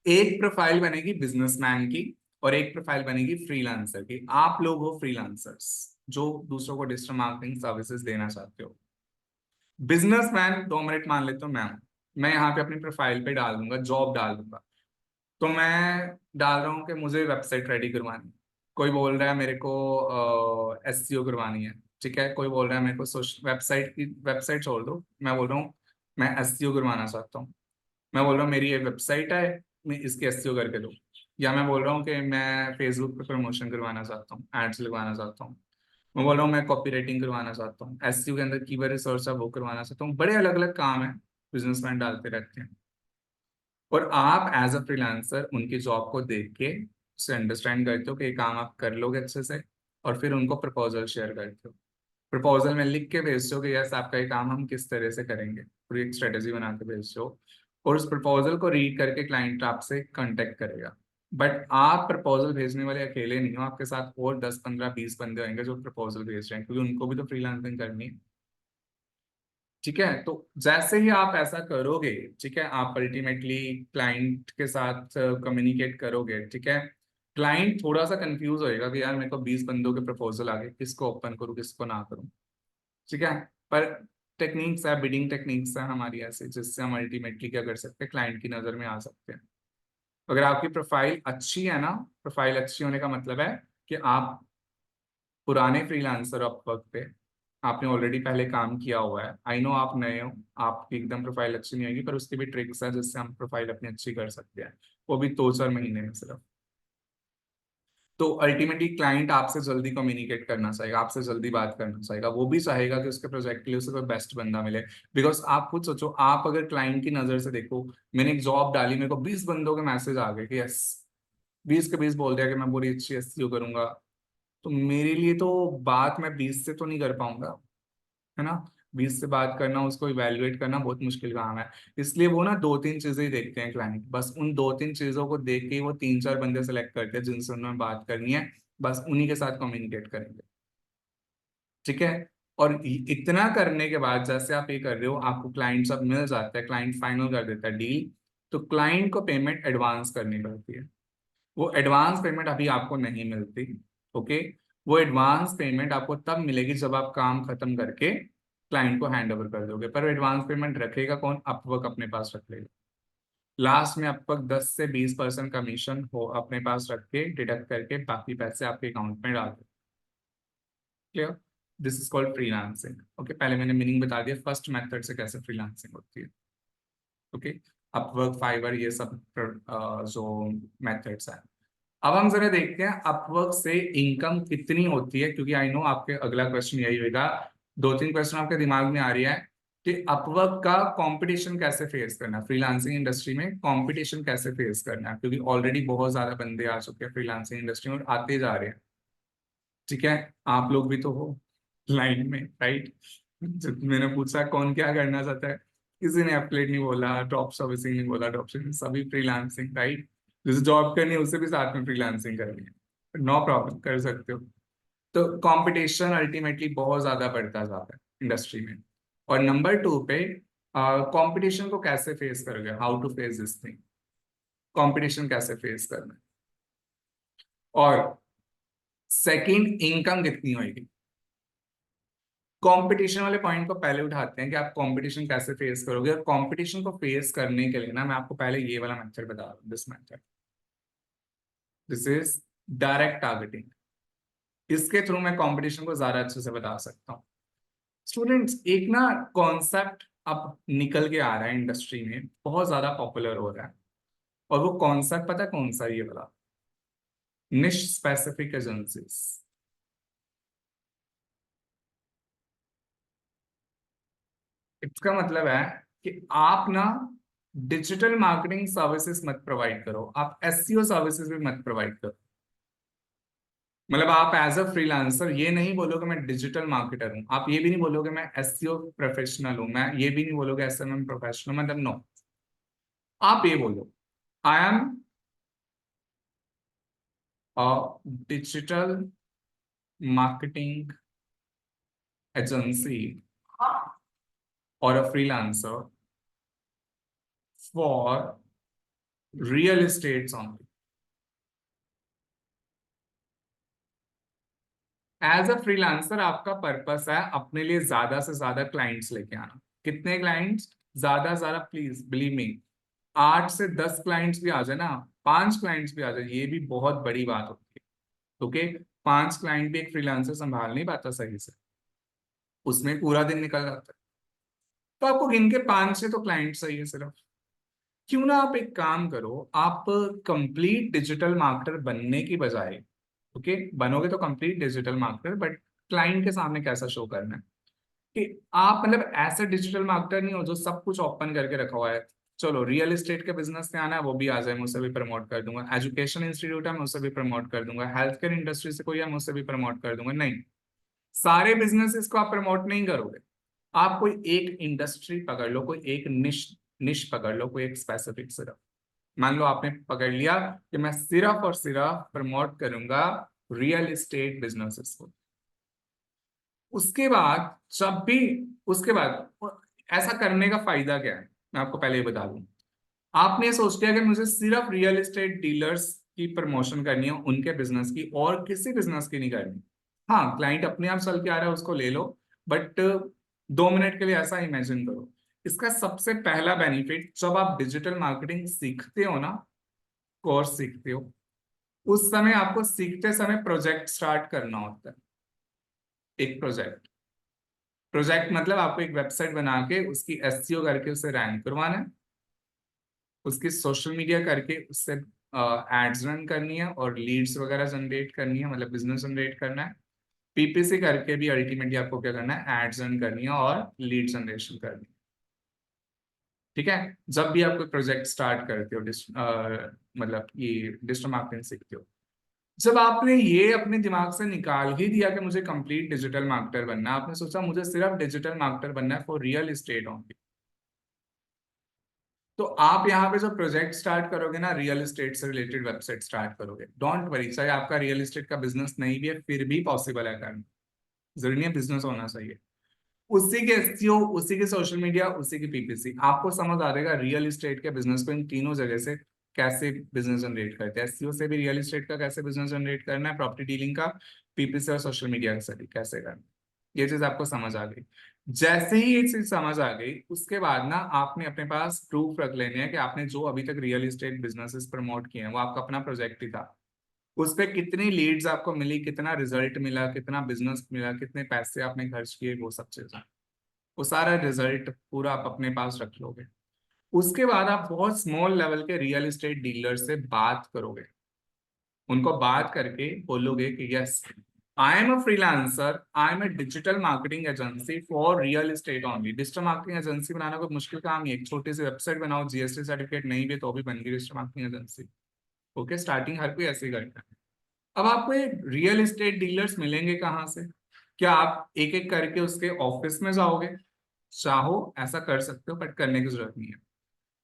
Speaker 1: एक प्रोफाइल बनेगी बिजनेसमैन की और एक प्रोफाइल बनेगी फ्रीलांसर की। आप लोग हो फ्रीलांसर्स जो दूसरों को डिजिटल मार्केटिंग सर्विसेज देना चाहते हो। बिजनेसमैन 2 मिनट मान लेते हो मैं यहाँ पे अपनी प्रोफाइल पे डाल दूंगा, जॉब डाल दूंगा। तो मैं डाल रहा हूँ कि मुझे वेबसाइट रेडी करवानी है। कोई बोल रहा है मेरे को एसईओ करवानी है। ठीक है, कोई बोल रहा है मेरे को सोशल वेबसाइट की, वेबसाइट छोड़ दो, मैं बोल रहा हूँ मैं एसईओ करवाना चाहता हूँ। मैं बोल रहा हूँ मेरी ये वेबसाइट है, मैं इसकी एसईओ करके दो। या मैं बोल रहा हूँ कि मैं फेसबुक पे प्रमोशन करवाना चाहता हूँ, एड्स लगवाना चाहता हूँ। मैं बोल रहा हूँ मैं कॉपी राइटिंग करवाना चाहता हूँ, एसईओ के अंदर कीवर्ड रिसर्च है वो करवाना चाहता हूँ। बड़े अलग अलग काम है, बिजनेसमैन डालते रहते हैं। और आप एज अ फ्रीलांसर उनकी जॉब को देख के उसे अंडरस्टैंड करते हो कि ये काम आप कर लोगे अच्छे से, और फिर उनको प्रपोजल शेयर करते हो। प्रपोजल में लिख के भेजते हो कि यस आपका ये काम हम किस तरह से करेंगे, पूरी एक स्ट्रेटेजी बना के भेजते हो। और उस प्रपोजल को रीड करके क्लाइंट आपसे कांटेक्ट करेगा। बट आप प्रपोजल भेजने वाले अकेले नहीं हो, आपके साथ और 10 15 20 बंदे होंगे जो प्रपोजल भेज रहे हैं, क्योंकि उनको भी तो फ्रीलांसिंग करनी है। ठीक है, तो जैसे ही आप ऐसा करोगे, ठीक है, आप अल्टीमेटली क्लाइंट के साथ कम्युनिकेट करोगे, ठीक है, क्लाइंट थोड़ा सा कंफ्यूज होएगा कि यार मेरे को 20 बंदों के प्रपोजल आ गए, किसको ओपन करूँ किसको ना करूँ। ठीक है, पर टेक्निक्स है, बिडिंग टेक्निक्स है हमारी ऐसे, जिससे हम अल्टीमेटली क्या कर सकते हैं, क्लाइंट की नजर में आ सकते हैं। अगर आपकी प्रोफाइल अच्छी है ना, प्रोफाइल अच्छी होने का मतलब है कि आप पुराने फ्रीलांसर अपवर्क पे आपने ऑलरेडी पहले काम किया हुआ है। आई नो आप नए हो, आपकी एकदम प्रोफाइल अच्छी नहीं होगी, पर उसकी भी ट्रिक्स है जिससे हम प्रोफाइल अपनी अच्छी कर सकते हैं, वो भी 2 4 महीने में सिर्फ। तो अल्टीमेटली क्लाइंट आपसे जल्दी कम्युनिकेट करना चाहेगा, आपसे जल्दी बात करना चाहेगा, वो भी चाहेगा कि उसके प्रोजेक्ट के लिए उसे कोई बेस्ट बंदा मिले। बिकॉज आप खुद सोचो, आप अगर क्लाइंट की नजर से देखो, मैंने एक जॉब डाली, मेरे को 20 बंदों के मैसेज आ गए कि यस, 20 के 20 बोल दिया कि मैं पूरी अच्छी एसईओ करूंगा, तो मेरे लिए तो बात मैं 20 से तो नहीं कर पाऊंगा, है ना। 20 से बात करना, उसको इवेल्युएट करना बहुत मुश्किल काम है। इसलिए वो ना 2 3 चीजें ही देखते हैं क्लाइंट, बस उन 2 3 चीजों को देख के ही वो 3 4 बंदे सेलेक्ट करते हैं जिनसे उन्हें बात करनी है, बस उन्हीं के साथ कम्युनिकेट करेंगे। ठीक है, और इतना करने के बाद जैसे आप ये कर रहे हो, आपको क्लाइंट सब मिल जाता है, क्लाइंट फाइनल कर देता है डील, तो क्लाइंट को पेमेंट एडवांस करनी पड़ती है। वो एडवांस पेमेंट अभी आपको नहीं मिलती। ओके, वो एडवांस पेमेंट आपको तब मिलेगी जब आप काम खत्म करके क्लाइंट को हैंड ओवर कर दोगे। पर एडवांस पेमेंट रखेगा कौन? अपवर्क अपने पास रख लेगा। लास्ट में अपवर्क 10 से 20% कमीशन हो अपने पास रख के डिडक्ट करके बाकी पैसे आपके अकाउंट में डाल दे। Clear? This is called freelancing. Okay, पहले मैंने मीनिंग बता दिया फर्स्ट मेथड से कैसे फ्रीलांसिंग होती है। ओके, अपवर्क, फाइवर, ये सब जो मेथड्स हैं। अब हम जरा देखते हैं अपवर्क से इनकम कितनी होती है, क्योंकि आई नो आपके अगला क्वेश्चन यही होगा। 2 3 क्वेश्चन आपके दिमाग में आ रही है कि अपवर्क का कंपटीशन कैसे फेस करना है, फ्रीलांसिंग इंडस्ट्री में कंपटीशन कैसे फेस करना है, क्योंकि ऑलरेडी बहुत ज्यादा बंदे आ चुके हैं फ्रीलांसिंग इंडस्ट्री में और आते जा रहे हैं। ठीक है, आप लोग भी तो हो लाइन में, राइट। जब मैंने पूछा कौन क्या करना चाहता है, किसी ने एफिलिएट नहीं बोला, ड्रॉप सर्विसिंग नहीं बोला, ड्रॉप सर्विसिंग, सभी फ्रीलांसिंग, राइट। जिसे जॉब करनी है उसे भी साथ में फ्रीलांसिंग करनी है, नो प्रॉब्लम, कर सकते हो। तो कंपटीशन अल्टीमेटली बहुत ज्यादा बढ़ता जाता है इंडस्ट्री में। और नंबर 2 पे कंपटीशन को कैसे फेस करोगे, how to face this thing, competition कैसे फेस करना है। और सेकंड, इनकम कितनी होगी। कंपटीशन वाले पॉइंट को पहले उठाते हैं कि आप कंपटीशन कैसे फेस करोगे, और कंपटीशन को फेस करने के लिए ना मैं आपको पहले ये वाला मेथड बता रहा हूँ, this method, this is direct targeting. इसके थ्रू मैं कंपटीशन को ज्यादा अच्छे से बता सकता हूँ। स्टूडेंट्स, एक ना कॉन्सेप्ट अब निकल के आ रहा है इंडस्ट्री में, बहुत ज्यादा पॉपुलर हो रहा है, और वो कॉन्सेप्ट पता है कौन सा? ये वाला, निश स्पेसिफिक एजेंसीज। इसका मतलब है कि आप ना डिजिटल मार्केटिंग सर्विसेज मत प्रोवाइड करो, आप एसईओ सर्विसेज भी मत प्रोवाइड करो। मतलब आप एज अ फ्रीलांसर ये नहीं बोलोगे मैं डिजिटल मार्केटर हूं, आप ये भी नहीं बोलोगे मैं एसईओ प्रोफेशनल हूं, मैं ये भी नहीं बोलोगे एसएमएम प्रोफेशनल, मतलब नो, आप ये बोलो I am a digital marketing agency और a freelancer for real estate only. As a freelancer आपका पर्पस है अपने लिए ज्यादा से ज्यादा क्लाइंट्स लेके आना। कितने क्लाइंट्स? ज्यादा ज्यादा, प्लीज बिलीव मी, 8 से 10 क्लाइंट्स भी आ जाए ना, 5 क्लाइंट्स भी आ जाए, ये भी बहुत बड़ी बात होती है। ओके, 5 क्लाइंट भी एक फ्रीलांसर संभाल नहीं पाता सही से, उसमें पूरा दिन निकल जाता है। तो आपको गिन के 5 6 तो क्लाइंट चाहिए सिर्फ। क्यों ना आप एक काम करो, आप कंप्लीट डिजिटल मार्केटर बनने की बजाय, ओके, बनोगे तो complete digital marketer, but client के सामने कैसा शो करना है कि आप मतलब ऐसे डिजिटल मार्केटर नहीं हो जो सब कुछ ओपन करके रखा हुआ है। चलो रियल एस्टेट के बिजनेस में आना है वो भी आ जाए, मैं उसे भी प्रमोट कर दूंगा, एजुकेशन इंस्टीट्यूट है मैं उसे भी प्रमोट कर दूंगा, हेल्थ केयर इंडस्ट्री से कोई है मैं उसे भी प्रमोट कर दूंगा। नहीं, सारे बिजनेसेस को आप प्रमोट नहीं करोगे। आप कोई एक इंडस्ट्री पकड़ लो, कोई एक निश निश पकड़ लो, कोई एक स्पेसिफिक सिर्फ। मान लो आपने पकड़ लिया कि मैं सिर्फ और सिर्फ प्रमोट करूंगा रियल एस्टेट बिजनेसेस को। उसके बाद जब भी, उसके बाद ऐसा करने का फायदा क्या है, मैं आपको पहले ही बता दूं। आपने सोच लिया कि मुझे सिर्फ रियल एस्टेट डीलर्स की प्रमोशन करनी है, उनके बिजनेस की, और किसी बिजनेस की नहीं करनी। हाँ, क्लाइंट अपने आप चल के आ रहा है, उसको ले लो, बट 2 मिनट के लिए ऐसा इमेजिन करो। इसका सबसे पहला बेनिफिट, जब आप डिजिटल मार्केटिंग सीखते हो ना, कोर्स सीखते हो, उस समय आपको सीखते समय प्रोजेक्ट स्टार्ट करना होता है। एक प्रोजेक्ट, प्रोजेक्ट मतलब आपको एक वेबसाइट बना के उसकी एसईओ करके उसे रैंक करवाना है, उसकी सोशल मीडिया करके उससे एड्स रन करनी है और लीड्स वगैरह जनरेट करनी है, मतलब बिजनेस जनरेट करना है। पीपीसी करके भी अल्टीमेटली आपको क्या करना है, एड्स रन करनी है और लीड जनरेशन करनी है। ठीक है, जब भी आप कोई प्रोजेक्ट स्टार्ट करते हो, मतलब ये डिजिटल मार्केटिंग सीखते हो, जब आपने ये अपने दिमाग से निकाल ही दिया कि मुझे कंप्लीट डिजिटल मार्केटर बनना है, आपने सोचा मुझे सिर्फ डिजिटल मार्केटर बनना है फॉर रियल एस्टेट ओनली, तो आप यहाँ पे जो प्रोजेक्ट स्टार्ट करोगे ना, रियल एस्टेट से रिलेटेड वेबसाइट स्टार्ट करोगे, डोंट वरी, चाहे आपका रियल एस्टेट का बिजनेस नहीं भी है फिर भी पॉसिबल है करना, जरूरी नहीं बिजनेस होना चाहिए। उसी के एसईओ, उसी के सोशल मीडिया, उसी की पीपीसी, आपको समझ आ जाएगा रियल एस्टेट के बिजनेस को इन तीनों जगह से कैसे बिजनेस जनरेट करते हैं। एसईओ से भी रियल एस्टेट का कैसे बिजनेस जनरेट करना है, प्रॉपर्टी डीलिंग का, पीपीसी और सोशल मीडिया से भी कैसे करना है, ये चीज आपको समझ आ गई। जैसे ही ये चीज समझ आ गई, उसके बाद ना आपने अपने पास प्रूफ रख लेने हैं कि आपने जो अभी तक रियल एस्टेट बिजनेसेस प्रमोट किए हैं वो आपका अपना प्रोजेक्ट ही था, उस पे कितनी लीड्स आपको मिली, कितना रिजल्ट मिला, कितना बिजनेस मिला, कितने पैसे आपने खर्च किए, वो सब चीजें, वो सारा रिजल्ट पूरा आप अपने पास रख लोगे। उसके बाद आप बहुत स्मॉल लेवल के रियल एस्टेट डीलर से बात करोगे, उनको बात करके बोलोगे कि yes, I am a freelancer, I am a digital marketing agency for real estate only. Digital marketing agency बनाना कोई मुश्किल काम नहीं है, एक छोटी सी वेबसाइट बनाओ, जीएसटी सर्टिफिकेट नहीं भी तो भी बन गई digital marketing agency. Okay, starting हर कोई ऐसे ही करता है। अब आपको ये रियल एस्टेट डीलर्स मिलेंगे कहाँ से? क्या आप एक एक करके उसके ऑफिस में जाओगे? चाहो ऐसा कर सकते हो, बट करने की जरूरत नहीं है।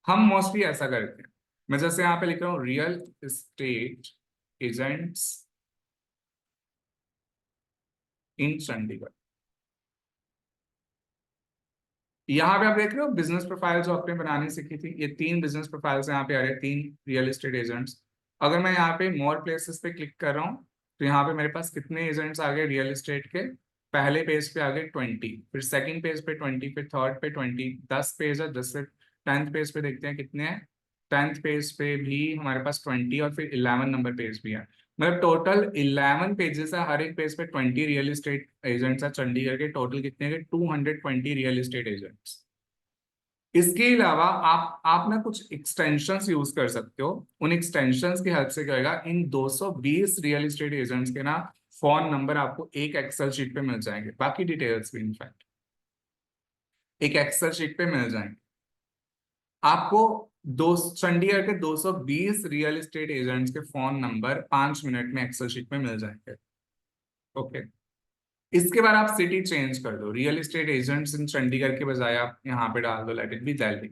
Speaker 1: हम मोस्टली ऐसा करते हैं, मैं जैसे यहाँ पे लिख रहा हूँ रियल एस्टेट एजेंट्स इन चंडीगढ़। यहाँ पे आप देख रहे हो बिजनेस प्रोफाइल जो आपने बनानी सीखी थी, ये 3 बिजनेस प्रोफाइल्स यहाँ पे आ रहे हैं, 3 रियल एस्टेट एजेंट्स। अगर मैं यहाँ पे मोर प्लेसेस पे क्लिक कर रहा हूँ, तो यहाँ पे मेरे पास कितने एजेंट्स आ गए रियल एस्टेट के? पहले पेज पे आ गए 20, फिर सेकंड पेज पे 20, फिर थर्ड पे 20, 10 पेज है, 10 से 10th पेज पे देखते हैं कितने हैं। 10th पेज पे भी हमारे पास 20 और फिर 11 नंबर पेज भी है, मतलब टोटल 11 पेजेस है, हर एक पेज पे 20 रियल एस्टेट एजेंट्स है चंडीगढ़ के। टोटल कितने हैं? 220 रियल एस्टेट एजेंट्स। इसके अलावा आप ना कुछ एक्सटेंशंस यूज कर सकते हो, उन एक्सटेंशंस की हेल्प से क्या होगा, इन 220 रियल एस्टेट एजेंट्स के ना फोन नंबर आपको एक एक्सेल शीट पे मिल जाएंगे, बाकी डिटेल्स भी इनफैक्ट एक एक्सेल शीट पे मिल जाएंगे आपको। दो चंडीगढ़ के 220 रियल एस्टेट एजेंट्स के फोन नंबर 5 मिनट में एक्सेल शीट में मिल जाएंगे। ओके, इसके बाद आप सिटी चेंज कर दो, रियल एस्टेट एजेंट्स इन चंडीगढ़ के बजाय आप यहाँ पे डाल दो लेट इट बी दिल्ली।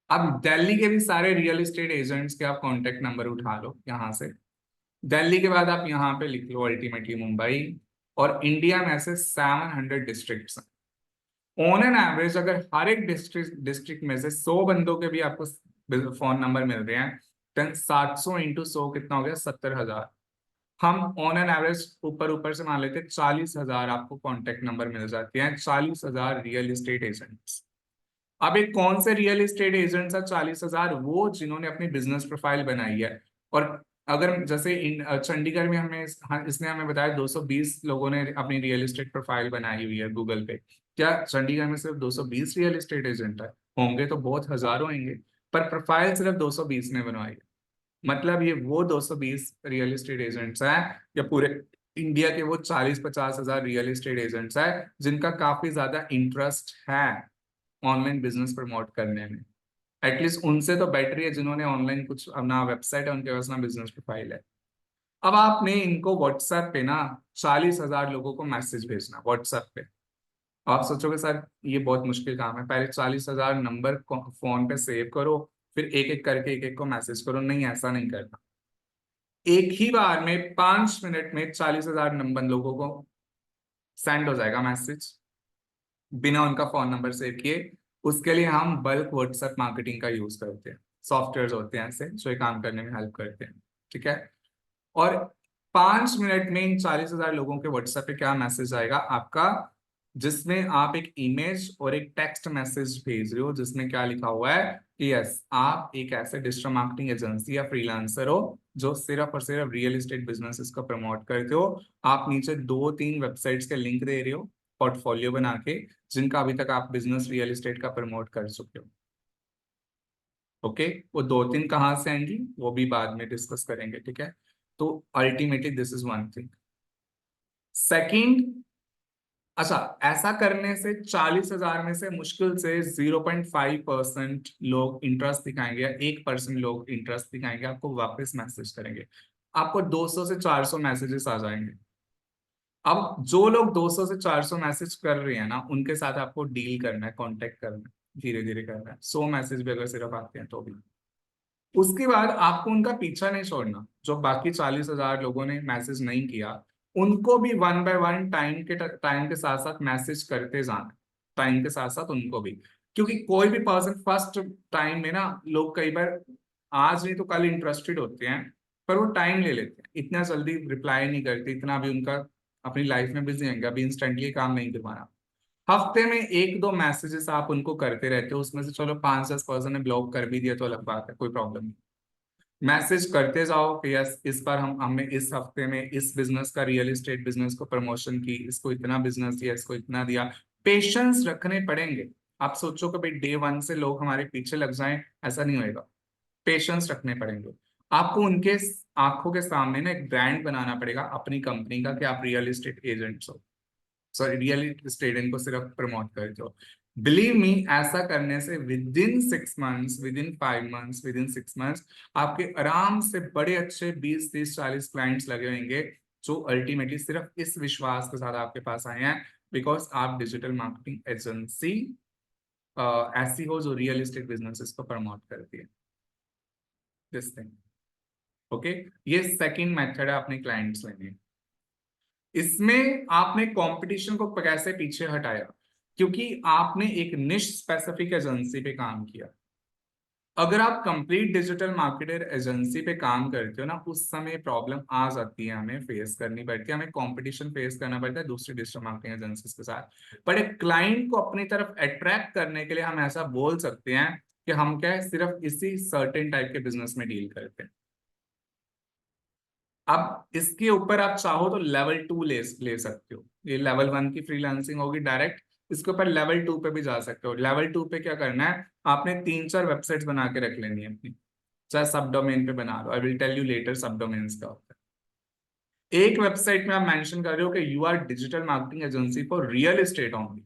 Speaker 1: अब दिल्ली के भी सारे रियल एस्टेट एजेंट्स के आप कांटेक्ट नंबर उठा लो यहाँ से। दिल्ली के बाद आप यहाँ पे लिख लो अल्टीमेटली मुंबई, और इंडिया में ऐसे 700 डिस्ट्रिक्ट्स हैं। ऑन एन एवरेज अगर हर एक डिस्ट्रिक्ट में से 100 बंदों के भी आपको फोन नंबर मिल रहे हैं, देन 700 इंटू 100 कितना हो गया? 70,000। हम ऑन एन एवरेज ऊपर ऊपर से मान लेते हैं 40,000 आपको कॉन्टेक्ट नंबर मिल जाते हैं, 40,000 रियल एस्टेट एजेंट्स। अब एक कौन से रियल एस्टेट एजेंट्स है 40,000? वो जिन्होंने अपनी बिजनेस प्रोफाइल बनाई है। और अगर जैसे चंडीगढ़ में इसने हमें बताया 220 लोगों ने अपनी रियल एस्टेट प्रोफाइल बनाई हुई है गूगल पे। क्या चंडीगढ़ में सिर्फ 220 रियल एस्टेट एजेंट है? होंगे तो बहुत हजारों होंगे, पर प्रोफाइल सिर्फ 220 ने बनवाई है। मतलब ये वो 220 रियल एस्टेट एजेंट्स हैं, या पूरे इंडिया के वो 40-50 हजार रियल एस्टेट एजेंट्स हैं जिनका काफी ज्यादा इंटरेस्ट है ऑनलाइन बिजनेस प्रमोट करने में। एटलीस्ट उनसे तो बेटर है जिन्होंने ऑनलाइन कुछ अपना वेबसाइट है, उनके पास ना बिजनेस प्रोफाइल है। अब आपने इनको व्हाट्सएप पे ना 40,000 लोगों को मैसेज भेजना व्हाट्सएप पे। आप सोचोगे सर ये बहुत मुश्किल काम है, पहले 40,000 नंबर फोन पे सेव करो, फिर एक एक करके एक एक को मैसेज करो। नहीं, ऐसा नहीं करना। एक ही बार में 5 मिनट में 40,000 नंबर लोगों को सेंड हो जाएगा मैसेज, बिना उनका फोन नंबर सेव किए। उसके लिए हम बल्क व्हाट्सएप मार्केटिंग का यूज करते हैं। सॉफ्टवेयर होते हैं ऐसे जो ये काम करने में हेल्प करते हैं, ठीक है। और 5 मिनट में इन 40,000 लोगों के व्हाट्सएप पे क्या मैसेज आएगा आपका, जिसमें आप एक इमेज और एक टेक्स्ट मैसेज भेज रहे हो, जिसमें क्या लिखा हुआ है कि यस आप एक ऐसे डिजिटल मार्केटिंग एजेंसी या फ्रीलांसर हो जो सिर्फ और सिर्फ रियल एस्टेट बिजनेस का प्रमोट करते हो। आप नीचे 2-3 वेबसाइट्स के लिंक दे रहे हो पोर्टफोलियो बना के, जिनका अभी तक आप बिजनेस रियल एस्टेट का प्रमोट कर चुके हो। ओके, वो 2-3 कहाँ से आएंगी वो भी बाद में डिस्कस करेंगे, ठीक है। तो ultimately this is one thing. Second, अच्छा, ऐसा करने से 40,000 में से मुश्किल से 0.5% लोग इंटरेस्ट दिखाएंगे, या 1% लोग इंटरेस्ट दिखाएंगे, आपको वापस मैसेज करेंगे। आपको 200 से 400 मैसेजेस आ जाएंगे। अब जो लोग 200 से 400 मैसेज कर रहे हैं ना, उनके साथ आपको डील करना है, कांटेक्ट करना है, धीरे धीरे करना है। 100 मैसेज भी अगर सिर्फ आते हैं तो भी। उसके बाद आपको उनका पीछा नहीं छोड़ना। जो बाकी 40,000 लोगों ने मैसेज नहीं किया, उनको भी वन बाय वन टाइम के साथ साथ मैसेज करते जाना। टाइम के साथ साथ उनको भी, क्योंकि कोई भी पर्सन फर्स्ट टाइम में ना, लोग कई बार आज नहीं तो कल इंटरेस्टेड होते हैं, पर वो टाइम ले लेते हैं, इतना जल्दी रिप्लाई नहीं करते, इतना भी उनका अपनी लाइफ में बिजी होंगे, अभी इंस्टेंटली काम नहीं करवाना। हफ्ते में 1-2 मैसेजेस आप उनको करते रहते हो, उसमें से चलो 5-10% ने ब्लॉक कर भी दिया तो अलग बात है, कोई प्रॉब्लम नहीं। मैसेज करते जाओ कि यस इस बार हमने इस हफ्ते में इस बिजनेस का, रियल एस्टेट बिजनेस को प्रमोशन की, इसको इतना बिजनेस दिया, इसको इतना दिया। पेशेंस रखने पड़ेंगे। आप सोचो कि भाई डे 1 से लोग हमारे पीछे लग जाएं, ऐसा नहीं होएगा। पेशेंस रखने पड़ेंगे। आपको उनके आंखों के सामने ना एक ब्रांड बनाना पड़ेगा अपनी कंपनी का, कि आप रियल एस्टेट एजेंट्स हो, सॉरी रियल एस्टेट इनको सिर्फ प्रमोट करते हो। बिलीव मी, ऐसा करने से with in 6 months, with in 5 months, with in 6 months आपके आराम से बड़े अच्छे 20-30-40 क्लाइंट्स लगे होंगे, जो अल्टीमेटली सिर्फ इस विश्वास के साथ आपके पास आए हैं बिकॉज आप डिजिटल मार्केटिंग एजेंसी ऐसी हो जो रियल एस्टेट बिजनेसेस को प्रमोट करती है। This thing, okay. ये सेकंड मेथड है अपने क्लाइंट्स लेने। इसमें आपने कंपटीशन को कैसे पीछे हटाया, क्योंकि आपने एक निश स्पेसिफिक एजेंसी पे काम किया। अगर आप कंप्लीट डिजिटल मार्केटर एजेंसी पे काम करते हो ना, उस समय प्रॉब्लम आ जाती है, हमें फेस करनी पड़ती है, हमें कंपटीशन फेस करना पड़ता है दूसरी डिजिटल मार्केटिंग एजेंसीज के साथ। पर एक क्लाइंट को अपनी तरफ अट्रैक्ट करने के लिए हम ऐसा बोल सकते हैं कि हम क्या है, सिर्फ इसी सर्टेन टाइप के बिजनेस में डील करते हैं। अब इसके ऊपर आप चाहो तो लेवल 2 ले सकते हो। ये लेवल 1 की फ्रीलांसिंग होगी डायरेक्ट। इसके ऊपर लेवल 2 पे भी जा सकते हो। लेवल 2 पे क्या करना है, आपने 3-4 वेबसाइट्स बना के रख लेनी है अपनी, चाहे सब डोमेन पे बना लो। I will tell you later subdomains का होता है। एक वेबसाइट में आप मेंशन कर रहे हो कि you are digital marketing agency for real estate only.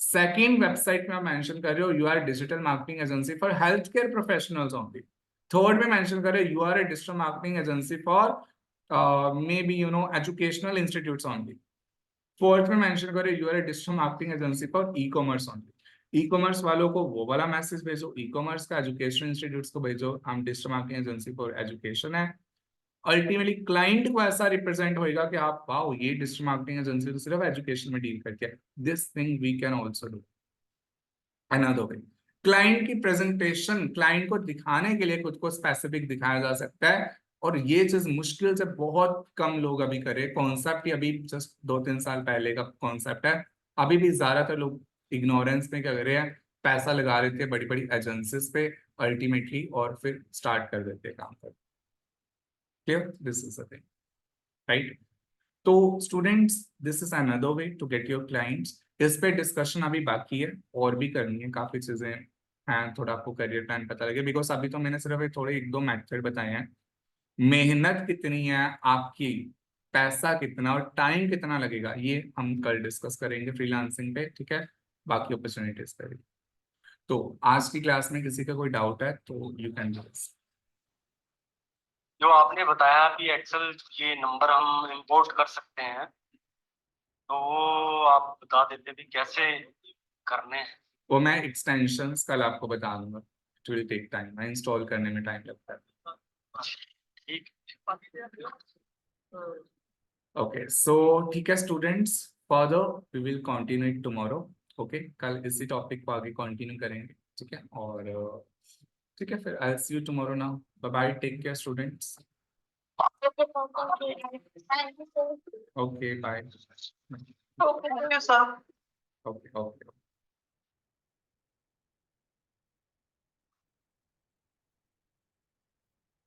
Speaker 1: Second website में आप मेंशन कर रहे हो you are digital marketing agency for health care professionals only. Third में मेंशन कर रहे हो you are a digital marketing agency for maybe educational institutes only. Fourth में मेंशन करो you are a digital marketing agency for ecommerce only. Ecommerce वालों को वो वाला मैसेज भेजो, ई कॉमर्स का एजुकेशन इंस्टीट्यूट्स को भेजो, हम digital marketing agency for education है। अल्टीमेटली क्लाइंट को ऐसा रिप्रेजेंट होएगा कि आप वाओ, ये डिजिटल मार्केटिंग एजेंसी तो सिर्फ एजुकेशन में डील करती है। This thing we can also do another way. Client की प्रेजेंटेशन, क्लाइंट को दिखाने के लिए खुद को स्पेसिफिक दिखाया जा सकता है, और ये चीज मुश्किल से बहुत कम लोग अभी करे। कॉन्सेप्ट ही अभी जस्ट 2-3 साल पहले का कॉन्सेप्ट है। अभी भी ज्यादातर लोग इग्नोरेंस में क्या कर रहे हैं, पैसा लगा देते हैं बड़ी बड़ी एजेंसीज पे अल्टीमेटली, और फिर स्टार्ट कर देते हैं काम कर। Clear, this is the thing, right. तो students, this is another way to get your clients. इस पे डिस्कशन अभी बाकी है, और भी करनी है, काफी चीजें हैं, थोड़ा आपको करियर प्लान पता लगे। बिकॉज अभी तो मैंने सिर्फ थोड़े 1-2 मेथड बताए हैं। मेहनत कितनी है आपकी, पैसा कितना और टाइम कितना लगेगा, ये हम कल डिस्कस करेंगे फ्रीलांसिंग पे, ठीक है। बाकी अपॉर्चुनिटीज पे भी। तो आज की क्लास में किसी का कोई डाउट है तो यू कैन डिस्कस।
Speaker 2: जो आपने बताया कि एक्सेल ये नंबर हम इंपोर्ट कर सकते हैं, तो वो आप बता देते भी कैसे करने हैं।
Speaker 1: वो मैं एक्सटेंशंस कल आपको बता दूंगा, it will take time, install करने में टाइम लगता है।
Speaker 2: ठीक।
Speaker 1: ओके सो ठीक है students, further we will continue it tomorrow. Okay, कल इसी टॉपिक को आगे कंटिन्यू करेंगे, ठीक है। और ठीक है, फिर I see you tomorrow now, bye bye, take care students. Okay bye.
Speaker 2: Okay sir.
Speaker 1: Okay okay.